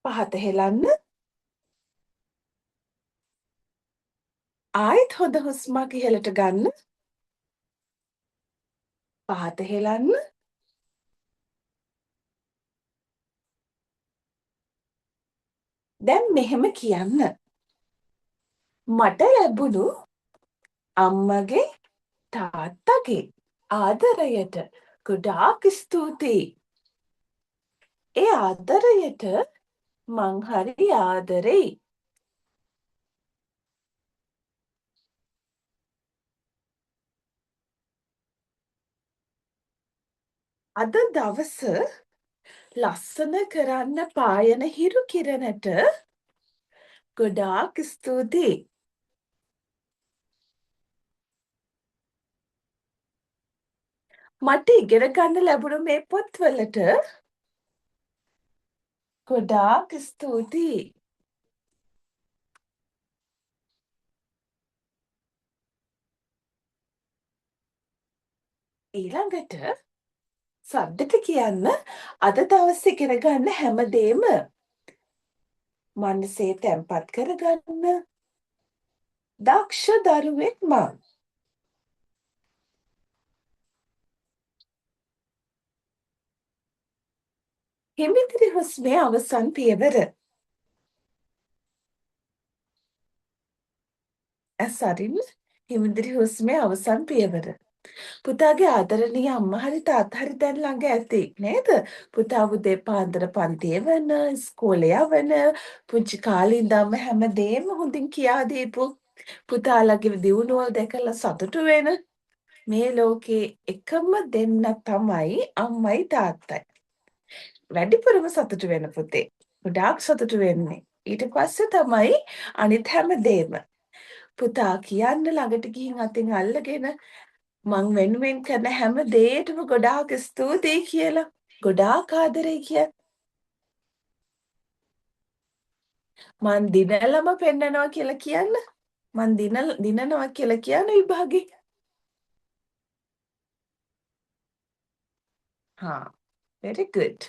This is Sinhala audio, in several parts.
පහත හෙලන්න. ආයෙත් හොඳ හුස්මක් ඉහළට ගන්න. පහත හෙලන්න. දැන් මෙහෙම කියන්න. මට ලැබුණු අම්මගේ තාත්තගේ ආදරයට ගොඩාක් ස්තුතියි. ඒ ආදරයට මං හරි ආදරෙයි. අද දවස ලස්සන කරන්න පායන හිරු කිරණට ගොඩාක් ස්තුතියි. මට ඉගෙන ගන්න ලැබුණු මේ පොත්වලට ගොඩාක් ස්තුතියි. ඊළඟට සද්දට කියන්න අද දවසේ ඉගෙන ගන්න හැමදේම මනසේ තැම්පත් කරගන්න දක්ෂ දරුවෙක් මං. හිමිදිරි හුස්මේ අවසන් පියවර. ඇස් අරින්න. හිමිදිරි හුස්මේ අවසන් පියවර. පුතාගේ ආදරණීය අම්මා හරි තාත්තා හරි දැන් ළඟ ඇති නේද? පුතා උදේ පාන්දර පන්තියේ වෙන, ඉස්කෝලේ යවන, පුංචි කාලේ ඉඳන්ම හැමදේම හොඳින් කියා දීපු, පුතාලගේ දියුණුව දැකලා සතුටු වෙන මේ ලෝකේ එකම දෙන්න තමයි අම්මයි තාත්තයි. වැඩිපුරම සතුටු වෙන පුතේ. ගොඩාක් සතුටු වෙන්නේ. ඊට පස්සේ තමයි අනිත් හැමදේම. පුතා කියන්න ළඟට ගිහින් අතින් අල්ලගෙන මං වෙනුවෙන් කරන හැම දේටම ගොඩාක් ස්තුතියි කියලා. ගොඩාක් ආදරේ කිය. මං දිනලම පෙන්නනවා කියලා කියන්න. මං දිනනවා කියලා කියන විභාගේ. හා very good.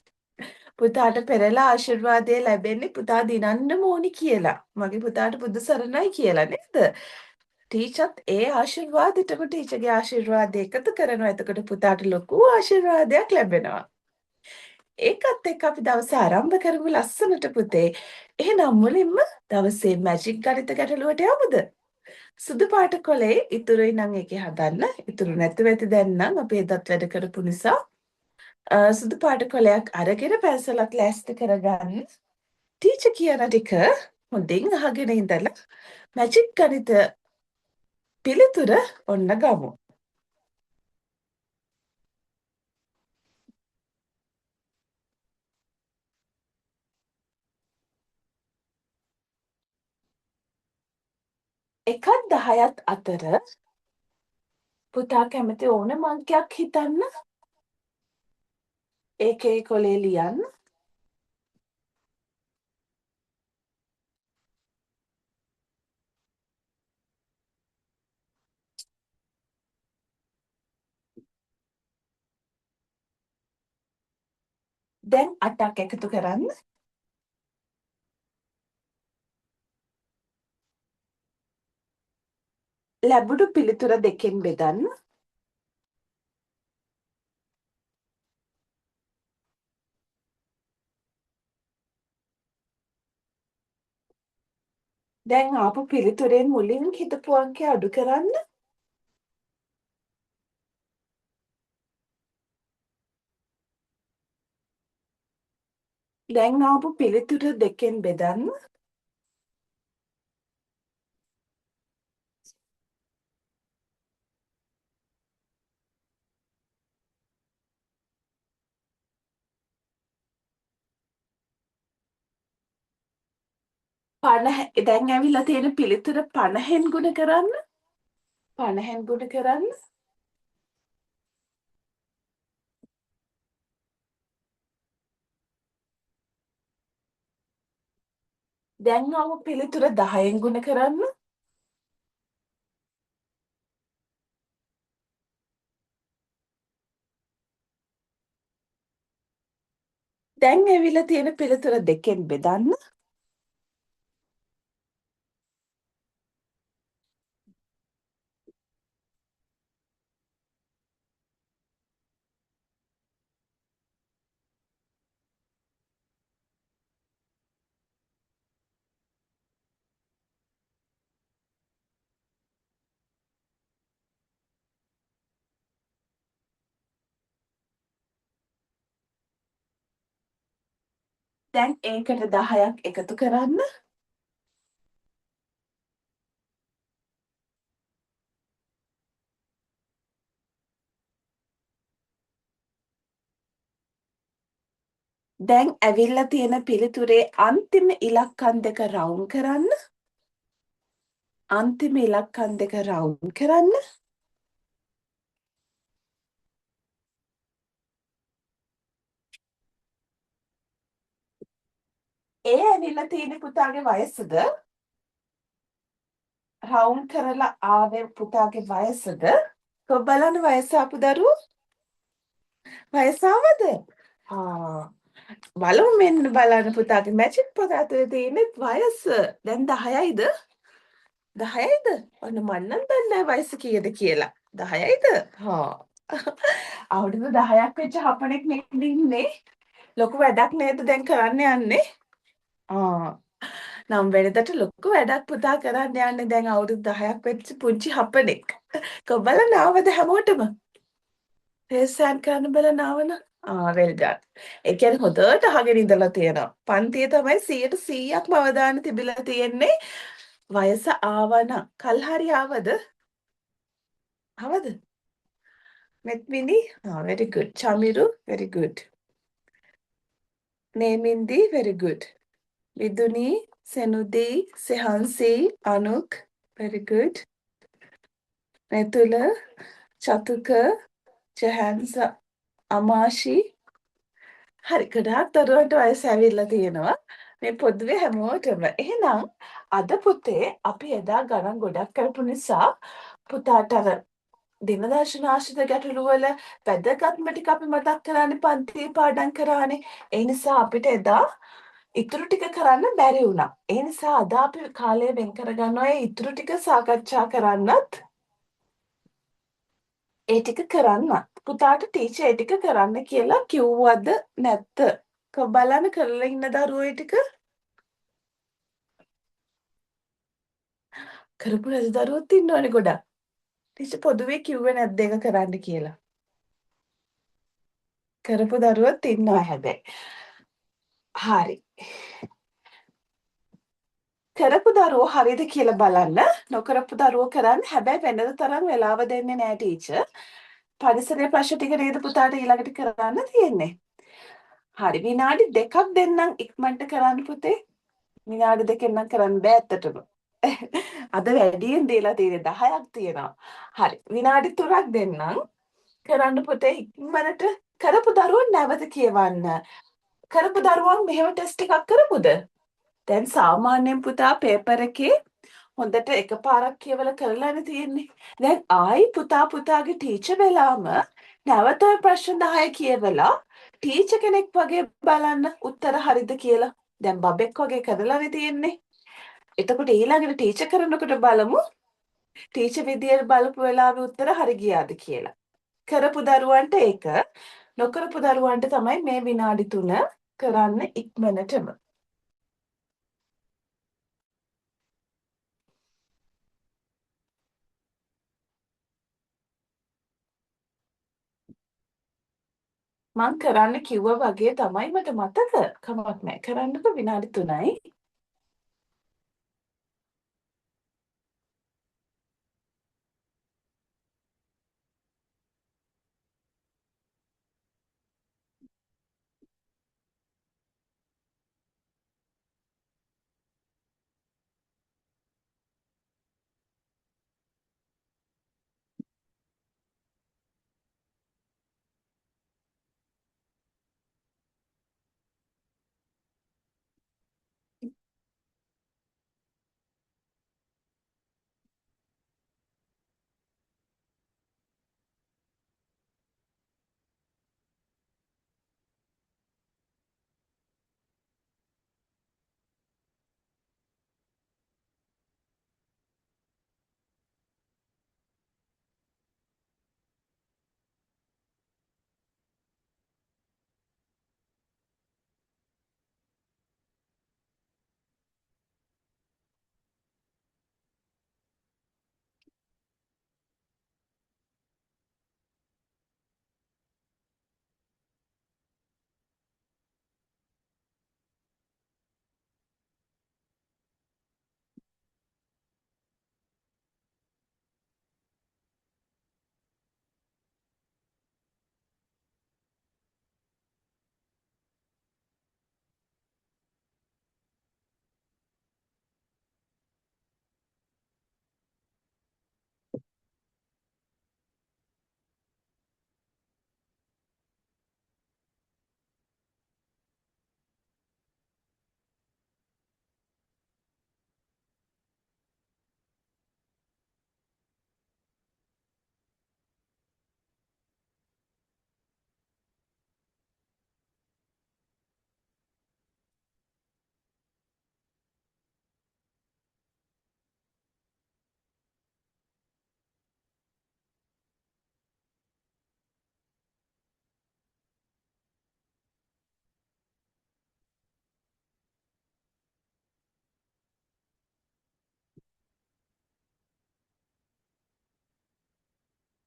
පුතාට පෙරලා ආශිර්වාදය ලැබෙන්නේ පුතා දිනන්නම ඕනි කියලා. මගේ පුතාට බුදු සරණයි කියලා නේද? ටීචර්ත් ඒ ආශිර්වාදෙටම ටීචර්ගේ ආශිර්වාදය එකතු කරනවා. එතකොට පුතාට ලොකු ආශිර්වාදයක් ලැබෙනවා. ඒකත් එක්ක අපි දවස ආරම්භ කරමු ලස්සනට පුතේ. එහෙනම් මුලින්ම දවසේ මැජික් ගණිත ගැටලුවට යමුද? සුදු පාට කොලේ ඉතුරුයි නම් ඒකේ හදන්න. ඉතුරු නැතුව ඇති දැන් නම් අපි එදත් වැඩ කරපු නිසා සුදු පාට කොලයක් අරගෙන පැන්සලක් ලෑස්ති කරගන්න. ටීචර් කියන ටික හොඳින් අහගෙන ඉඳලා මැජික් ගණිත පිළිතුර ඔන්න ගමු. එකත් 10ත් අතර පුතා කැමති ඕනම අංකයක් හිතන්න. ඒකේ කොලේ ලියන්න. දැන් 8ක් එකතු කරන්න. ලැබුණු පිළිතුර දෙකෙන් බෙදන්න. දැන් ආපු පිළිතුරෙන් මුලින් හිතපු අංකය අඩු කරන්න. දැන් ආපු පිළිතුර දෙකෙන් බෙදන්න. දැන් ඇවිල්ලා තියෙන පිළිතුර 50න් ගුණ කරන්න. 50න් ගුණ කරන්න. දැන් ආපු පිළිතුර 10න් ගුණ කරන්න. දැන් ඇවිල්ලා තියෙන පිළිතුර දෙකෙන් බෙදන්න. දැන් ඒකට 10ක් එකතු කරන්න. දැන් ඇවිල්ලා තියෙන පිළිතුරේ අන්තිම ඉලක්කම් දෙක රවුන්ඩ් කරන්න. අන්තිම ඉලක්කම් දෙක රවුන්ඩ් කරන්න. ඒ ඇවිල්ලා තියෙන පුතාගේ වයසද? රවුන්ඩ් කරලා ආවේ පුතාගේ වයසද? කො බලන්න වයස ආපු දරුවෝ වයස ආවද? ආ බලමු මෙන්න බලන්න පුතාගේ මැජික් පොත ඇතුලේ තියෙන වයස. දැන් 10යිද? 10යිද? ඔන්න මන් නම් දන්නේ නැහැ වයස කීයද කියලා. 10යිද? හා. අවුරුදු 10ක් වෙච්ච හපනෙක් නෙක්ද ඉන්නේ. ලොකු වැඩක් නේද දැන් කරන්න යන්නේ? ආ. නම් වෙනදට ලොකු වැඩක් පුතා කරන්න යන්නේ දැන් අවුරුදු 10ක් වෙච්ච පුංචි හපනෙක්. කොබලන ආවද හැමෝටම? පේසෑන් කරන්න බලන ආවන? well done. ඒ කියන්නේ හොඳට අහගෙන ඉඳලා තියෙනවා. පන්තියේ තමයි 100%ක්ම අවධානය තිබිලා තියෙන්නේ. වයස ආවනම් කල් හරි ආවද? ආවද? මෙත්මිනි? very good. චමිරු? very good. නේමින්දි? very good. විදුනි? සෙනුදි? සෙහන්සි? අනුක්? very good. මෙතුල? චතුක? ජහන්ස? අමාෂි? හරි ගොඩාක් දරුවන්ට වයස ඇවිල්ලා තියෙනවා. මේ පොදුවේ හැමෝටම. එහෙනම් අද පුතේ අපි එදා ගණන් ගොඩක් කරපු නිසා පුතාට අර දිනදර්ශන ආශ්‍රිත ගැටළු වල වැදගත්ම ටික අපි මතක් කරන්නේ පන්තියේ පාඩම් කරානේ. ඒ නිසා අපිට එදා ඉතුරු ටික කරන්න බැරි වුණා. ඒ නිසා අද අපි කාලය වෙන් කරගන්නවා ඒ ඉතුරු ටික සාකච්ඡා කරන්නත් ඒ ටික කරන්නත්. පුතාට ටීචර් ඒ ටික කරන්න කියලා කිව්වද නැත්ද? බලන්න කරලා ඉන්න දරුවෝ ඒ ටික කරපු නැති දරුවොත් ඉන්නවනේ ගොඩක්. ටීචර් පොදුවේ කිව්වේ නැද්ද ඒක කරන්න කියලා? කරපු දරුවොත් ඉන්නවා හැබැයි. හරි. කරපු දරුවෝ හරිද කියලා බලන්න. නොකරපු දරුවෝ කරන්න. හැබැයි වෙනද තරම් වෙලාව දෙන්නේ නෑ ටීචර්. පරිසරයේ ප්‍රශ්න ටික නේද පුතාට ඊළඟට කරන්න තියෙන්නේ. හරි විනාඩි 2ක් දෙන්නම් ඉක්මනට කරන්න පුතේ. විනාඩි 2කින් නම් කරන්න බෑ ඇත්තටම. අද වැඩියෙන් දීලා තියෙන්නේ 10ක් තියෙනවා. හරි විනාඩි 3ක් දෙන්නම්. කරන්න පුතේ ඉක්මනට කරපු දරුවෝ නැවත කියවන්න. කරපු දරුවන් මෙහෙම ටෙස්ට් එකක් කරපුද? දැන් සාමාන්‍යයෙන් පුතා පේපර් එකේ හොඳට එකපාරක් කියවලා කරලානේ තියෙන්නේ. දැන් ආයි පුතාගේ ටීචර් වෙලාම නැවත ඔය ප්‍රශ්න 10 කියවලා ටීචර් කෙනෙක් වගේ බලන්න උත්තර හරිද කියලා. දැන් බබෙක් වගේ කරලානේ තියෙන්නේ. එතකොට ඊළඟට ටීචර් කරනකොට බලමු ටීචර් විදියට බලපු වෙලාවේ උත්තර හරි ගියාද කියලා. කරපු දරුවන්ට ඒක නොකරපු දරුවන්ට තමයි මේ විනාඩි 3 කරන්න ඉක්මනටම. මං කරන්න කිව්වා වගේ තමයි මට මතක. කමක් නැහැ. කරන්නකො විනාඩි 3යි.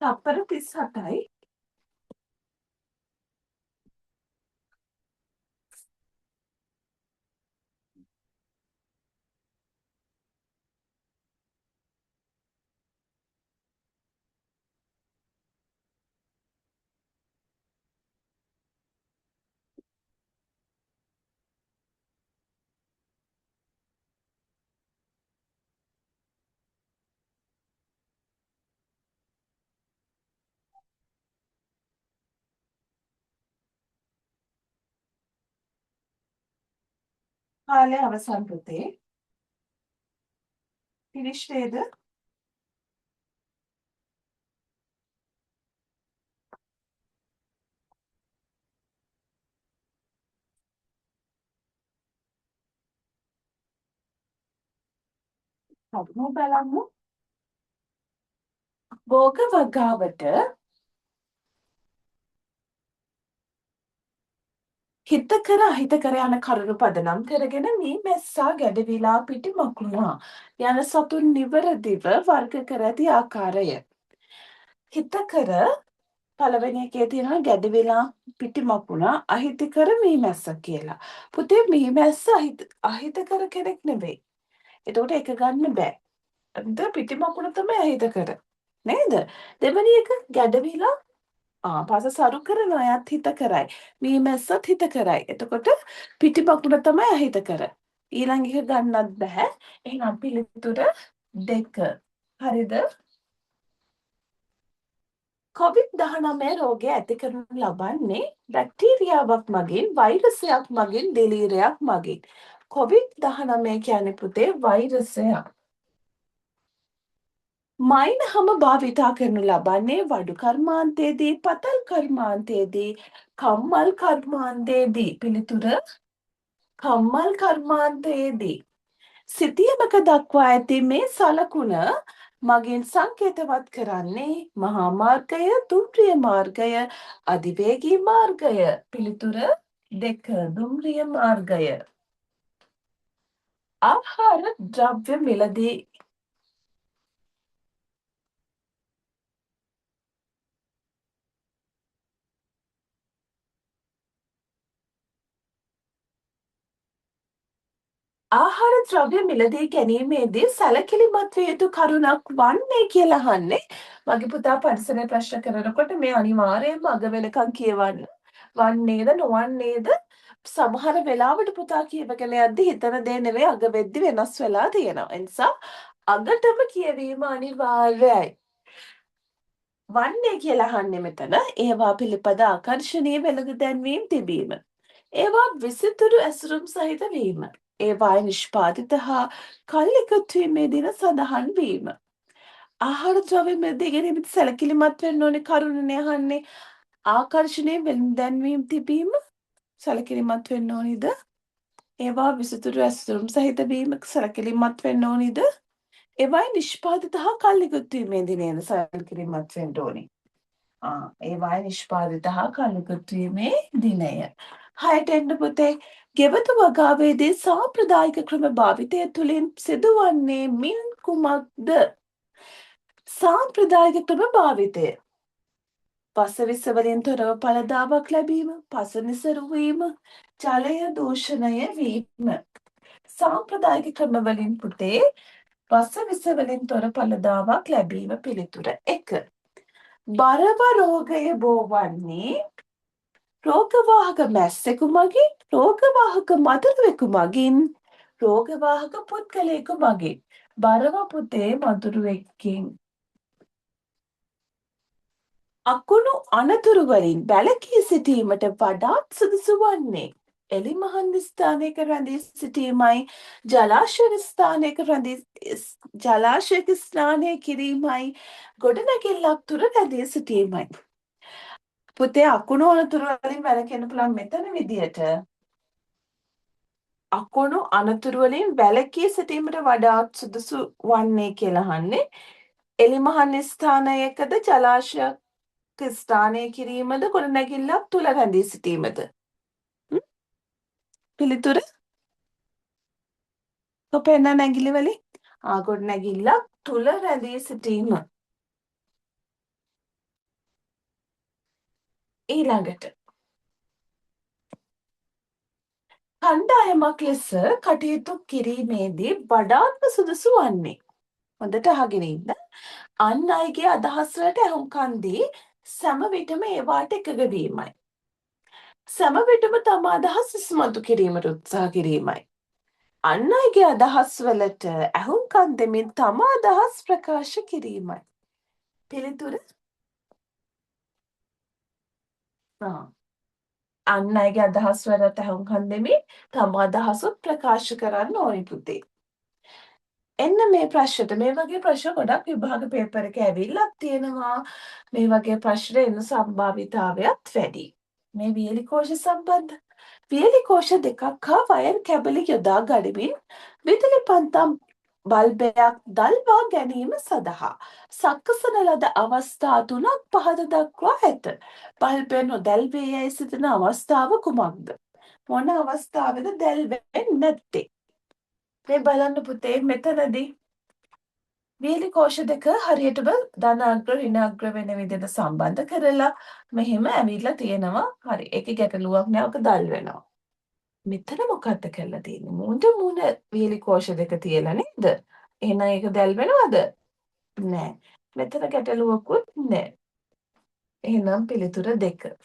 තප්පර 37යි. කාලය අවසන් පුතේ. ෆිනිෂ් නේද? හරිම බලමු. භෝග වගාවට හිතකර අහිතකර යන කරුණු පදනම් කරගෙන මේ මැස්සා ගැඩවිලා පිටි මකුණා යන සතුන් නිවරදිව වර්ග කර ඇති ආකාරය. හිතකර පළවෙනි එකේ තියෙනවා ගැඩවිලා පිටි මකුණා අහිතකර මේ මැස්ස කියලා. පුතේ මේ මැස්ස අහිතකර කෙනෙක් නෙවෙයි. එතකොට ඒක ගන්න බෑ. පිටි මකුණ තමයි අහිතකර. නේද? දෙවෙනි එක ගැඩවිලා පස සරු කරන අයත් හිත කරයි. මේ මැස්සත් හිත කරයි. එතකොට පිටිපකුණ තමයි අහිත කර. ඊළඟ එක ගන්නත් බෑ. එහෙනම් පිළිතුර 2. හරිද? COVID-19 රෝගය ඇති කරනු ලබන්නේ බැක්ටීරියාවක් මගින්, වෛරසයක් මගින්, දෙලීරයක් මගින්. COVID-19 කියන්නේ පුතේ වෛරසයක්. මයින්හම භාවිතා කරනු ලබන්නේ වඩු කර්මාන්තයේදී, පතල් කර්මාන්තයේදී, කම්මල් කර්මාන්තයේදී. පිළිතුර කම්මල් කර්මාන්තයේදී. සිතියමක දක්වා ඇති මේ සලකුණ මගින් සංකේතවත් කරන්නේ මහා මාර්ගය, දුම්රිය මාර්ගය, අධිවේගී මාර්ගය. පිළිතුර 2. දුම්රිය මාර්ගය. ආහාර ද්‍රව්‍ය මිලදී ආහාර ද්‍රව්‍ය මිලදී ගැනීමේදී සැලකිලිමත් විය යුතු කරුණක් වන්නේ කියලා අහන්නේ. මගේ පුතා පරිසරය ප්‍රශ්න කරනකොට මේ අනිවාර්යයෙන්ම අග වෙනකන් කියවන්න. වන්නේද නොවන්නේද? සමහර වෙලාවට පුතා කියවගෙන යද්දි හිතන දේ නෙවෙයි අග වෙද්දි වෙනස් වෙලා තියෙනවා. ඒ නිසා අගටම කියවීම අනිවාර්යයි. වන්නේ කියලා අහන්නේ මෙතන ඒවා පිළිපද ආකර්ශනීය වෙළඳ දැන්වීම් තිබීම. ඒවා විසිතුරු ඇසුරුම් සහිත වීම. ඒවායේ නිෂ්පාදිත හා කල්ලිකත්වීමේ දින සඳහන් වීම. ආහාර ද්‍රව්‍ය මිලදී ගැනීමේදී සැලකිලිමත් වෙන්න ඕනේ කරුණනේ අහන්නේ. ආකර්ෂණීය වෙළඳැන්වීම් තිබීම සැලකිලිමත් වෙන්න ඕනිද? ඒවා විසිතුරු ඇසුරුම් සහිත වීම සැලකිලිමත් වෙන්න ඕනිද? ඒවායේ නිෂ්පාදිත හා කල්ලිකත්වීමේ දිනේද සැලකිලිමත් වෙන්න ඕනේ. ඒවායේ නිෂ්පාදිත හා කල්ලිකත්වීමේ දිනය. 6ට එන්න පුතේ. ගෙවතු වගාවේදී සාම්ප්‍රදායික ක්‍රම භාවිතය තුළින් සිදුවන්නේ මින් කුමක්ද? සාම්ප්‍රදායික ක්‍රම භාවිතය. පසවිස වලින් තොරව ඵලදාවක් ලැබීම, පස නිසරු වීම, ජලය දූෂණය වීම. සාම්ප්‍රදායික ක්‍රම වලින් පුතේ පසවිස වලින් තොර ඵලදාවක් ලැබීම. පිළිතුර 1. බරව රෝගය බෝවන්නේ රෝගවාහක මැස්සෙකු මගින්, රෝගවාහක මදුරුවෙකු මගින්, රෝගවාහක පුද්ගලයෙකු මගින්. බරව පුතේ මදුරුවෙක්ගෙන්. අකුණු අනතුරු වලින් වැළකී සිටීමට වඩාත් සුදුසු වන්නේ එලිමහන් ස්ථානයක රැඳී සිටීමයි, ජලාශයක ස්නානය කිරීමයි, ගොඩනැගිල්ලක් තුර රැඳී සිටීමයි. පුතේ අකුණු අනතුරු වලින් වැළකෙන්න පුළුවන් මෙතන විදියට අකුණු අනතුරු වලින් වැළකී සිටීමට වඩාත් සුදුසු වන්නේ කියලා අහන්නේ එලිමහන් ස්ථානයකද, ජලාශයක ස්ථානය කිරීමද, ගොඩනැගිල්ලක් තුල රැඳී සිටීමද? පිළිතුර කොපෙන්න නැගිලි වලින් ගොඩනැගිල්ලක් තුල රැඳී සිටීම. ඊළඟට කණ්ඩායමක් ලෙස කටයුතු කිරීමේදී වඩාත්ම සුදුසු වන්නේ. හොඳට අහගෙන ඉන්න. අන් අයගේ අදහස් වලට ඇහුම්කන් දී සෑම විටම ඒවාට එකඟ වීමයි. සෑම විටම තම අදහස් ඉස්මතු කිරීමට උත්සාහ කිරීමයි. අන් අයගේ අදහස් වලට ඇහුම්කන් දෙමින් තම අදහස් ප්‍රකාශ කිරීමයි. පිළිතුර ආ. අන් අයගේ අදහස් වලට ඇහුම්කන් දෙමින් තම අදහසුත් ප්‍රකාශ කරන්න ඕනි පුතේ. එන්න මේ ප්‍රශ්නෙට මේ වගේ ප්‍රශ්න ගොඩක් විභාග පේපර් එකේ ඇවිල්ලත් තියෙනවා. මේ වගේ ප්‍රශ්න එන්න සම්භාවිතාවයත් වැඩි. මේ වියලි කෝෂ සම්බන්ධ වියලි කෝෂ දෙකක් හා වයර් කැබලි යොදා ගනිමින් විදුලි පන්තම් බල්බයක් දල්වා ගැනීම සඳහා සකසන ලද අවස්ථා 3ක් පහත දක්වා ඇත. බල්බය නොදැල්වේ යැයි සිතන අවස්ථාව කුමක්ද? මොන අවස්ථාවද දැල්වෙන්නේ නැත්තේ? මේ බලන්න පුතේ මෙතනදී වීලි කෝෂ දෙක හරියටම ධන අග්‍ර ඍණ අග්‍ර වෙන විදිහට සම්බන්ධ කරලා මෙහෙම ඇවිල්ලා තියෙනවා. හරි. ඒකේ ගැටලුවක් නෑ. ඔක දල් වෙනවා. මෙතන මොකද්ද කරලා තියෙන්නේ? මූණට මූණ වීලි කෝෂ දෙක තියලා නේද? එහෙනම් ඒක දැල් වෙනවද? නෑ. මෙතන ගැටලුවකුත් නෑ. එහෙනම් පිළිතුර 2.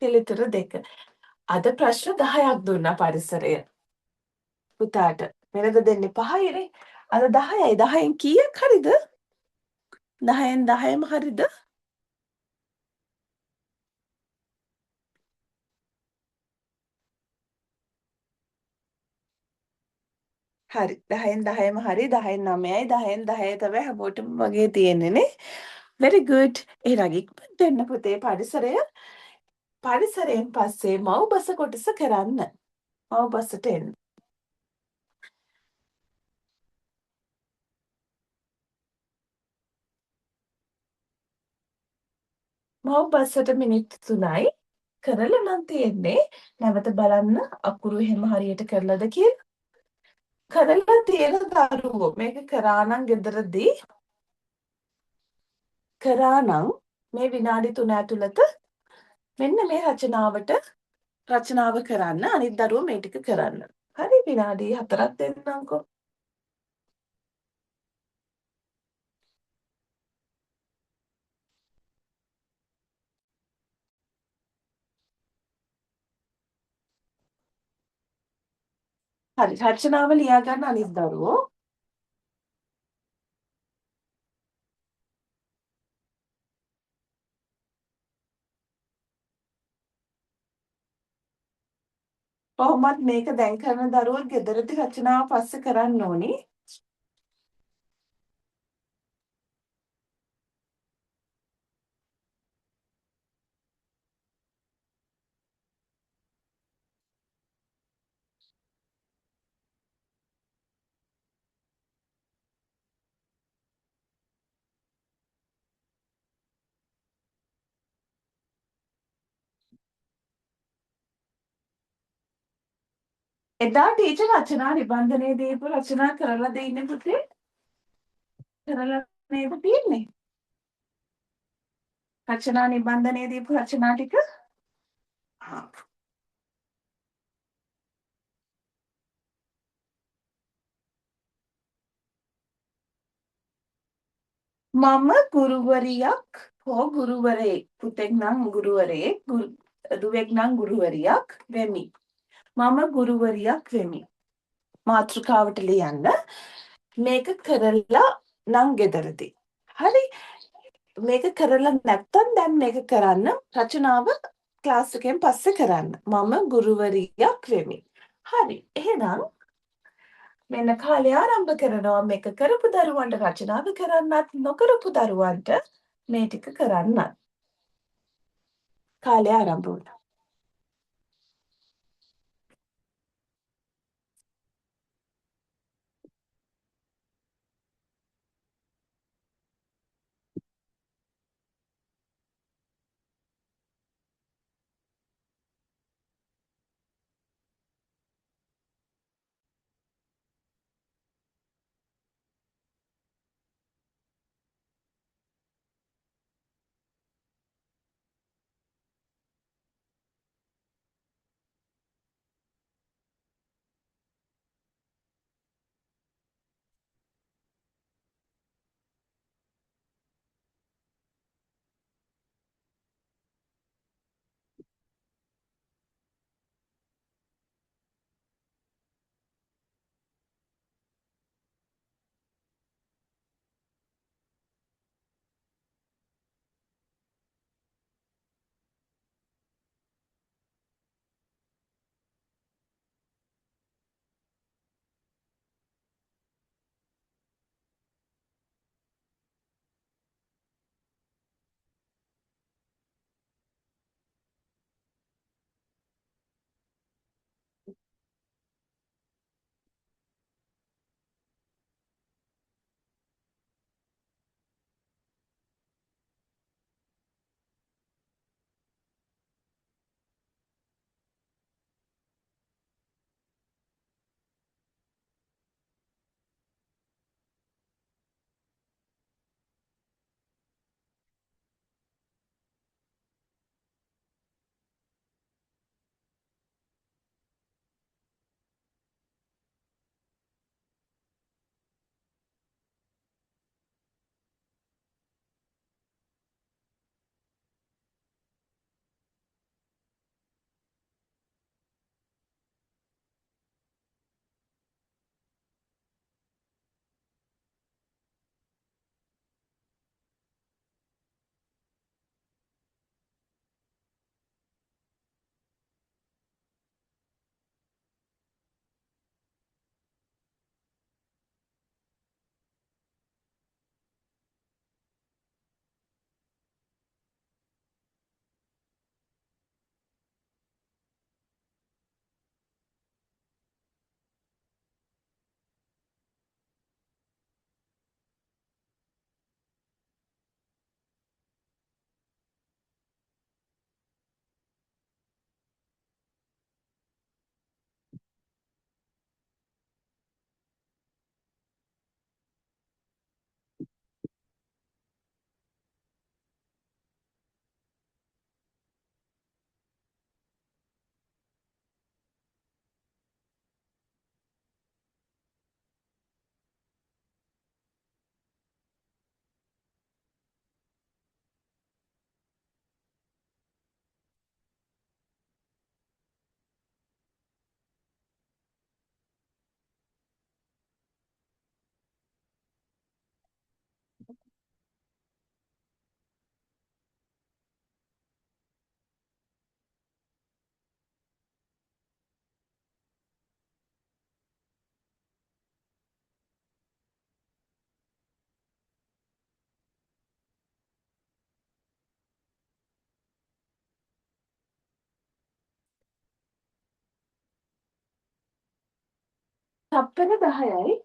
පිළිතුර 2. අද ප්‍රශ්න 10ක් දුන්නා පරිසරය පුතාට. වෙනද දෙන්නේ 5යිනේ. අද 10යි. 10න් කීයක් හරිද? 10න් 10ම හරිද? හරි. 10න් 10ම හරි. 10න් 9යි. 10න් 10 තමයි හැමෝටම වගේ තියෙන්නේ නේ. very good. එහෙනම් ඉක්මනට දෙන්න පුතේ පරිසරය. පරිසරයෙන් පස්සේ මව්බස කොටස කරන්න. මව්බසට එන්න. මව්බසට මිනිත්තු 3යි. කරලා නම් තියෙන්නේ. නැවත බලන්න අකුරු එහෙම හරියට කරලාද කියලා. කරලා තියෙන දරුවෝ මේක කරා නම් ගෙදරදී කරා නම් මේ විනාඩි 3 ඇතුළත මෙන්න මේ රචනාව කරන්න අනිත් දරුවෝ මේ ටික කරන්න. හරි විනාඩි 4ක් දෙන්නම්කෝ. හරි රචනාව ලියා ගන්න අනිත් දරුවෝ. කොහොමත් මේක දැන් කරන දරුවෝ ගෙදරදී රචනාව පස්සේ කරන්න ඕනි. එදා ටීචර් රචනා නිබන්ධනයේ දීපු රචනා කරලා දෙන්නේ පුතේ. කරලා නේද තියෙන්නේ. රචනා නිබන්ධනයේ දීපු රචනා ටික. හා. මම ගුරුවරියක් හෝ ගුරුවරයෙක් පුතෙක් නම් ගුරුවරයෙක් දුවෙක් නම් ගුරුවරියක් වෙමි. මම ගුරුවරියක් වෙමි. මාතෘකාවට ලියන්න මේක කරලා නම් ගෙදරදී. හරි මේක කරලා නැත්තම් දැන් මේක කරන්න රචනාව ක්ලාස් එකෙන් පස්සේ කරන්න. මම ගුරුවරියක් වෙමි. හරි එහෙනම් මෙන්න කාලය ආරම්භ කරනවා මේක කරපු දරුවන්ට රචනාව කරන්නත් නොකරපු දරුවන්ට මේ ටික කරන්නත්. කාලය ආරම්භ වුණා. තප්පර 10යි.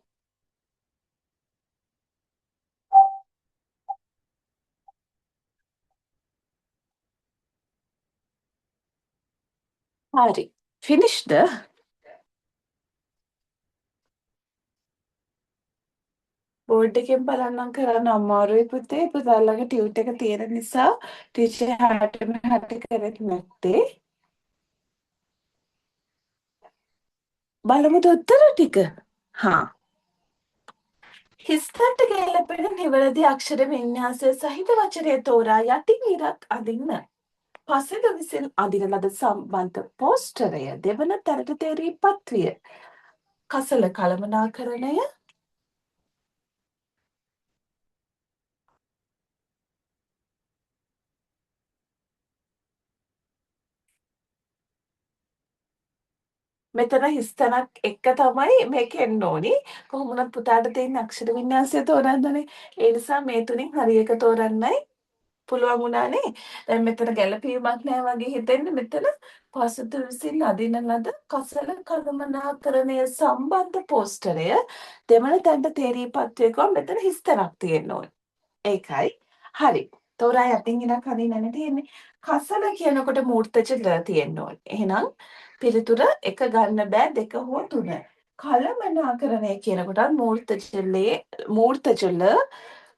හරි. ෆිනිශ්ද? බෝඩ් එකෙන් බලන්නම් කරන්න අමාරුයි පුතේ. පුතා ළඟ ටියුට් එක තියෙන නිසා ටීචර් හැටම හැටි කරෙත් නැත්තේ. බලමුද උත්තර ටික? හා. හිස්තැනට ගැලපෙන නිවැරදි අක්ෂර වින්‍යාසය සහිත වචනය තෝරා යටින් ඉරක් අදින්න. පසෙක විසින් අදින ලද සම්බන්ධ පෝස්ටරය දෙවන තැනට තේරීපත් විය. කසල කළමනාකරණය මෙතන හිස්තැනක් එක්ක තමයි මේක එන්න ඕනි. කොහොම වුණත් පුතාට තියෙන අක්ෂර වින්‍යාසය තෝරන්නනේ. ඒ නිසා මේ තුنين හරි එක තෝරන්නයි පුළුවන් වුණානේ. දැන් මෙතන ගැළපීමක් නැහැ වගේ හිතෙන්නේ මෙතන පසුතු විසින් අදින ලද කසල කළමනාකරණය සම්බන්ධ පෝස්ටරය දෙවන තැනට තේරීපත් වෙකම මෙතන හිස්තැනක් තියෙන්න ඕනේ. ඒකයි. හරි. තෝරා යටින් ඉරක් අදින්නනේ තියෙන්නේ. කසල කියනකොට මූර්තජ ල තියෙන්න ඕනේ. එහෙනම් පිළිතුර එක ගන්න බෑ දෙක හෝ තුන. කළමනාකරණය කියනකොටත්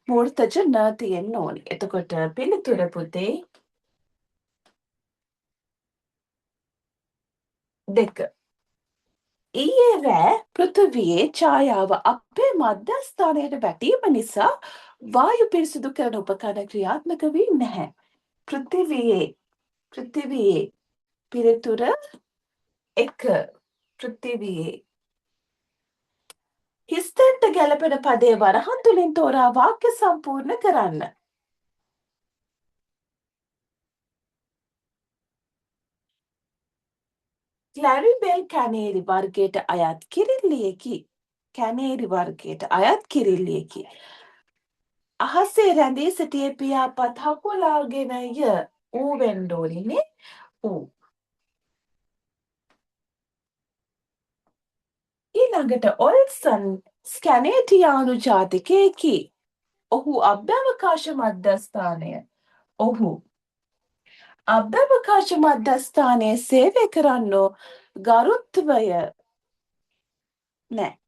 මූර්තජ න තියෙන්න ඕනේ. එතකොට පිළිතුර පුතේ 2. ඊයේ රෑ පෘථිවියේ ඡායාව අපේ මධ්‍යස්ථානයට වැටීම නිසා වායු පිරිසිදු කරන උපකරණ ක්‍රියාත්මක වී නැහැ. පෘථිවියේ පිළිතුර 1. පෘථිවියේ හිස්තැනට ගැලපෙන පදය වරහන් තුලින් තෝරා වාක්‍ය සම්පූර්ණ කරන්න. ක්ලැරිබෙල් කැනේරි වර්ගයට අයත් කිරිල්ලියකි. කැනේරි වර්ගයට අයත් කිරිල්ලියකි. අහසේ රැඳී සිටියේ පියාපත් හකුලාගෙනය. ඌ වෙන්න ඕනිනේ. ඌ. ඊළඟට ඔල්සන් ස්කැනේටියානු ජාතිකයෙකි. ඔහු අභ්‍යවකාශ මධ්‍යස්ථානය. ඔහු අභ්‍යවකාශ මධ්‍යස්ථානයේ සේවය කරන්නෝ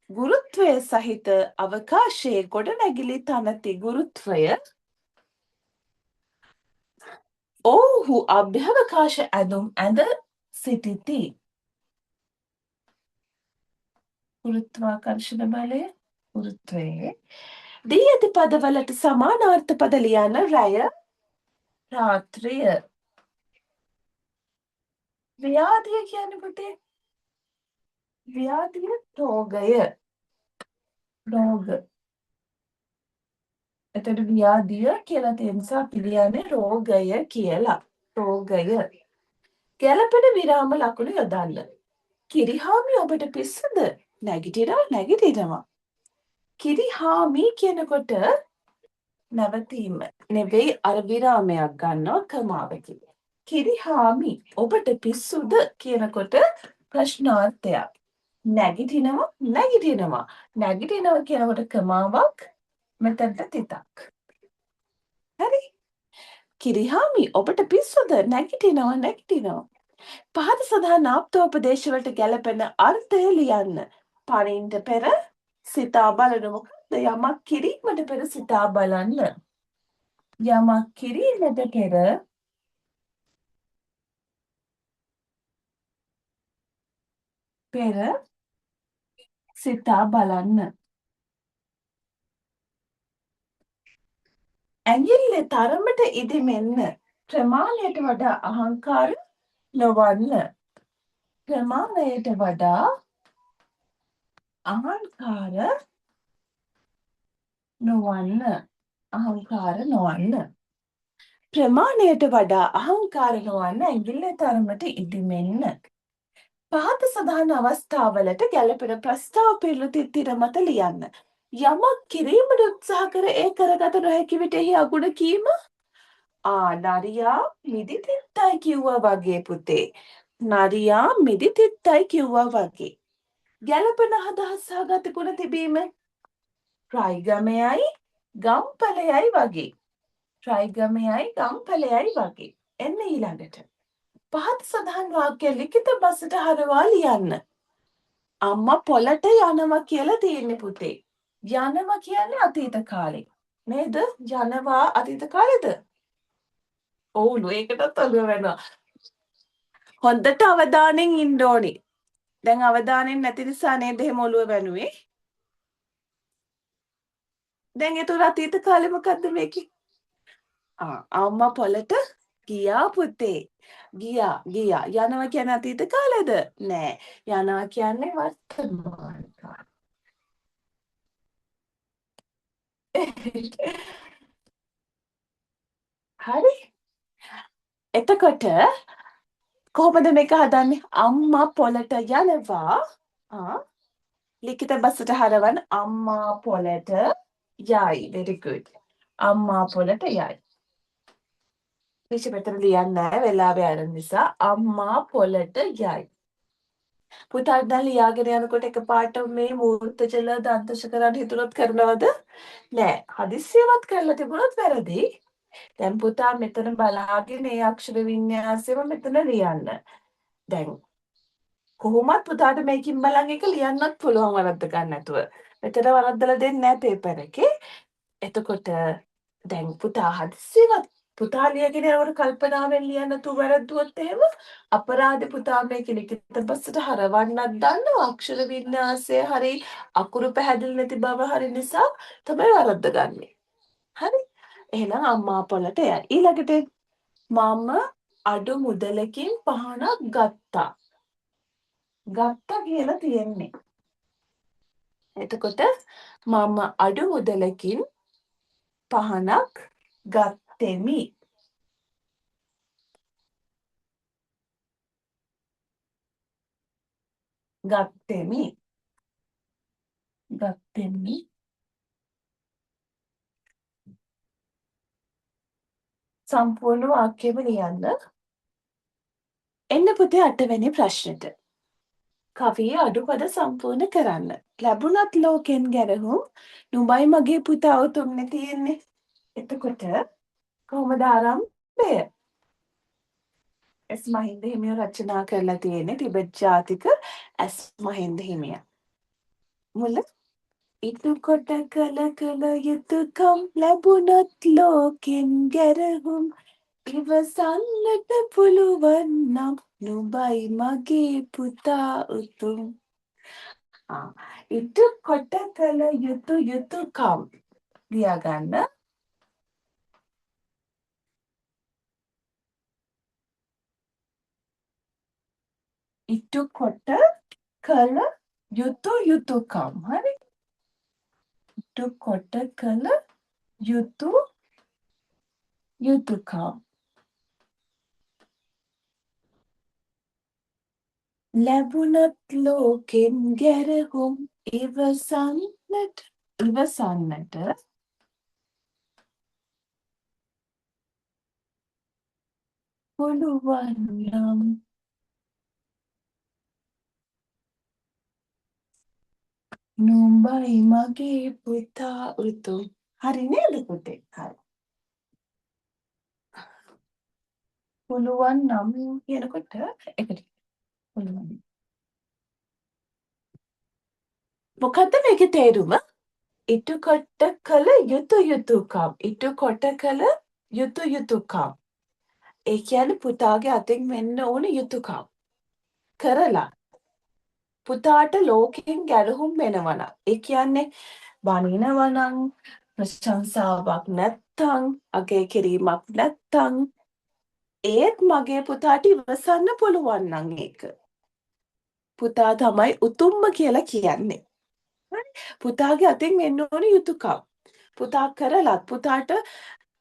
ගුරුත්වය සහිත අවකාශයේ ගොඩනැගිලි තනති ගුරුත්වය. ඔවුහු අභ්‍යවකාශ ඇඳුම් ඇඳ සිටිති. ගුරුත්වාකර්ෂණ බලය ගුරුත්වයේ දී ඇති පදවලට සමානාර්ථ පද ලියන්න රැය රාත්‍රිය. ව්‍යාධිය කියන්නේ පුතේ ව්‍යාධිය රෝගය. රෝග. එතකොට ව්‍යාධිය කියලා තියෙන නිසා අපි ලියන්නේ රෝගය කියලා. රෝගය. ගැළපෙන විරාම ලකුණු යොදන්න. කිරිහාමි ඔබට පිස්සුද? නැගිටිනවා. කිරිහාමි කියනකොට නැවතීම නෙවෙයි අර විරාමයක් ගන්නවා කමාවකින්. කිරිහාමි ඔබට පිස්සුද කියනකොට ප්‍රශ්නාර්ථයක්. නැගිටිනවා කියනකොට කමාවක් මෙතනට තිතක්. හරි. කිරිහාමි ඔබට පිස්සුද? නැගිටිනවා. පහත සඳහන් ආප්තෝපදේශ වලට ගැලපෙන අර්ථය ලියන්න. පණින්ට පෙර සිතා බලන මොකක්ද? යමක් කිරීමට පෙර සිතා බලන්න. යමක් කිරීමට පෙර සිතා බලන්න. ඇඟිල්ලේ තරමට ඉදිමෙන්න. ප්‍රමාණයට වඩා අහංකාර නොවන්න. ප්‍රමාණයට වඩා අහංකාර නොවන්න. ප්‍රමාණයට වඩා අහංකාර නොවන්න ඇඟිල්ලේ තරමට ඉදිමෙන්න. පහත සඳහන් අවස්ථාවලට ගැලපෙන ප්‍රස්තාව පිළිතුරු තිර මත ලියන්න. යමක් කිරීමට උත්සාහ කර ඒ කරගත නොහැකි විට එහි අගුණ කීම නරියා මිදිතිත්තයි කිව්වා වගේ පුතේ. නරියා මිදිතිත්තයි කිව්වා වගේ. ගැළපෙන අදහස් සහ ගතිගුණ තිබීම. ට්‍රයිගමයයි ගම්පලයයි වගේ. ට්‍රයිගමයයි ගම්පලයයි වගේ. එන්න ඊළඟට. පහත සඳහන් වාක්‍ය ලිඛිත බසට හරවා ලියන්න. අම්මා පොලට යනවා කියලා තියෙන්නේ පුතේ. යනවා කියන්නේ අතීත කාලේ. නේද? යනවා අතීත කාලෙද? ඔව්ලු ඒකටත් ඔළුව වෙනවා. හොඳට අවධානයෙන් ඉන්න ඕනි. දැන් අවධානයෙන් නැති නිසා නේද එහෙම ඔළුව වැනුවේ? දැන් ඒතර අතීත කාලේ මොකද්ද මේකේ? අම්මා පොලට ගියා පුතේ. ගියා. යනවා කියන්නේ අතීත කාලෙද? නෑ. යනවා කියන්නේ වර්තමාන කාලේ. හරි. එතකොට කොහොමද මේක හදන්නේ? අම්මා පොලට යනවා. ලිඛිත බසට හරවන්න අම්මා පොලට යයි. very good. අම්මා පොලට යයි. මෙතන ලියන්නේ නැහැ වෙලාව යන නිසා අම්මා පොලට යයි. පුතාට දැන් ලියාගෙන යනකොට එකපාරට මේ මූර්තජල දන්තශ කරන්න හිතුනොත් කරනවද? නෑ. හදිස්සියවත් කරලා තිබුණොත් වැරදි. දැන් පුතා මෙතන බලාගෙන මේ අක්ෂර වින්‍යාසෙම මෙතන ලියන්න. දැන් කොහොමත් පුතාට මේකින් බලන් එක ලියන්නත් පුළුවන් වරද්ද ගන්න නැතුව. මෙතන වරද්දලා දෙන්නේ නැහැ පේපර් එකේ. එතකොට දැන් පුතා හදිස්සියවත් පුතා ලියගෙන යනකොට කල්පනාවෙන් ලියන්න තු වැරද්දුවොත් එහෙම අපරාධේ පුතා මේක ලිඛිත බසට හරවන්නත් දන්නවා අක්ෂර වින්‍යාසය හරි අකුරු පැහැදිලි නැති බව හරි නිසා තමයි වරද්ද ගන්නෙ. හරි? එහෙනම් අම්මා පොලට යයි. ඊළඟට මම අඩු මුදලකින් පහනක් ගත්තා. ගත්තා කියලා තියෙන්නේ. එතකොට මම අඩු මුදලකින් පහනක් ගත්තෙමි. ගත්තෙමි. සම්පූර්ණ වාක්‍යෙම ලියන්න. එන්න පුතේ 8 වෙනි ප්‍රශ්නෙට. කවියේ අඩුපද සම්පූර්ණ කරන්න. ලැබුණත් ලෝකෙන් ගැරහුම් නුඹයි මගේ පුතා උතුම්නේ තියෙන්නේ. එතකොට කොහොමද ආරම්භය? එස් මහින්ද හිමියෝ රචනා කරලා තියෙන්නේ ටිබෙට් ජාතික එස් මහින්ද හිමියා. මුල ඉටු කොට කළ යුතුකම් ලැබුණත් ලෝකෙන් ගැරහුම් ඉවසන්නට පුළුවන් නම් නුඹයි මගේ පුතා උතුම්. ඉටු කොට කළ යුතුකම් ලියාගන්න. ඉටු කොට කළ යුතුකම්. හරි? ඉටු කොට කළ යුතුකම්. ලැබුණත් ලෝකෙන් ගැරහුම් ඉවසන්නට පුළුවන් නම් නුඹයි මගේ පුතා උතුම්. හරි නේද පුතේ? හරි. පුළුවන් නම් කියනකොට එකට පුළුවන්. මොකද්ද මේකේ තේරුම? ඉටු කොට කළ යුතුකම්. ඉටු කොට කළ යුතුකම්. ඒ කියන්නේ පුතාගේ අතින් වෙන්න ඕන යුතුකම්. කරලා පුතාට ලෝකෙන් ගැරහුම් වෙනවනම් ඒ කියන්නේ බනිනවනම් ප්‍රශංසාවක් නැත්තම් අගය කිරීමක් නැත්තම් ඒත් මගේ පුතාට ඉවසන්න පුළුවන් නම් ඒක පුතා තමයි උතුම්ම කියලා කියන්නේ. පුතාගේ අතින් වෙන්න ඕන යුතුකම්. පුතා කරලත් පුතාට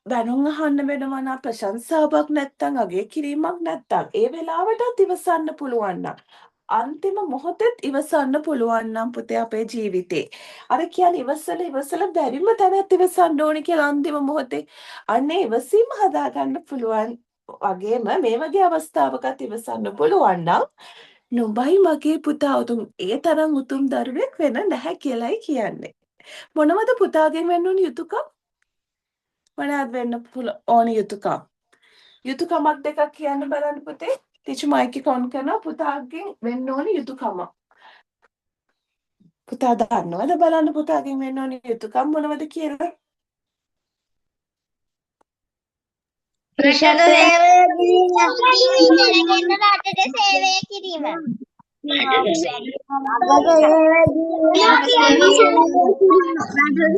බැනුම් අහන්න වෙනවා නම් ප්‍රශංසාවක් නැත්තම් අගය කිරීමක් නැත්තම් ඒ වෙලාවටත් ඉවසන්න පුළුවන් නම් අන්තිම මොහොතෙත් ඉවසන්න පුළුවන් නම් පුතේ අපේ ජීවිතේ. අර කියන්නේ ඉවසලා බැරිම තැනත් ඉවසන්න ඕනේ කියලා අන්තිම මොහොතේ. අන්නේ ඉවසීම හදාගන්න පුළුවන් වගේම මේ වගේ අවස්ථාවකත් ඉවසන්න පුළුවන් නම් නුඹයි මගේ පුතා උතුම් ඒ තරම් උතුම් දරුවෙක් වෙන නැහැ කියලයි කියන්නේ. මොනවද පුතාගෙන් වෙන්න ඕනි යුතුයකම්? මොනවද වෙන්න ඕනි යුතුයකම්? යුතුයකමක් දෙකක් කියන්න බලන්න පුතේ. ටීචර් මයික් එක ඔන් කරනවා පුතාගෙන් වෙන්න ඕනි යුතුයකම. පුතා දන්නවද බලන්න පුතාගෙන් වෙන්න ඕනි යුතුයකම් මොනවද කියලා? රටට සේවය කිරීම රටට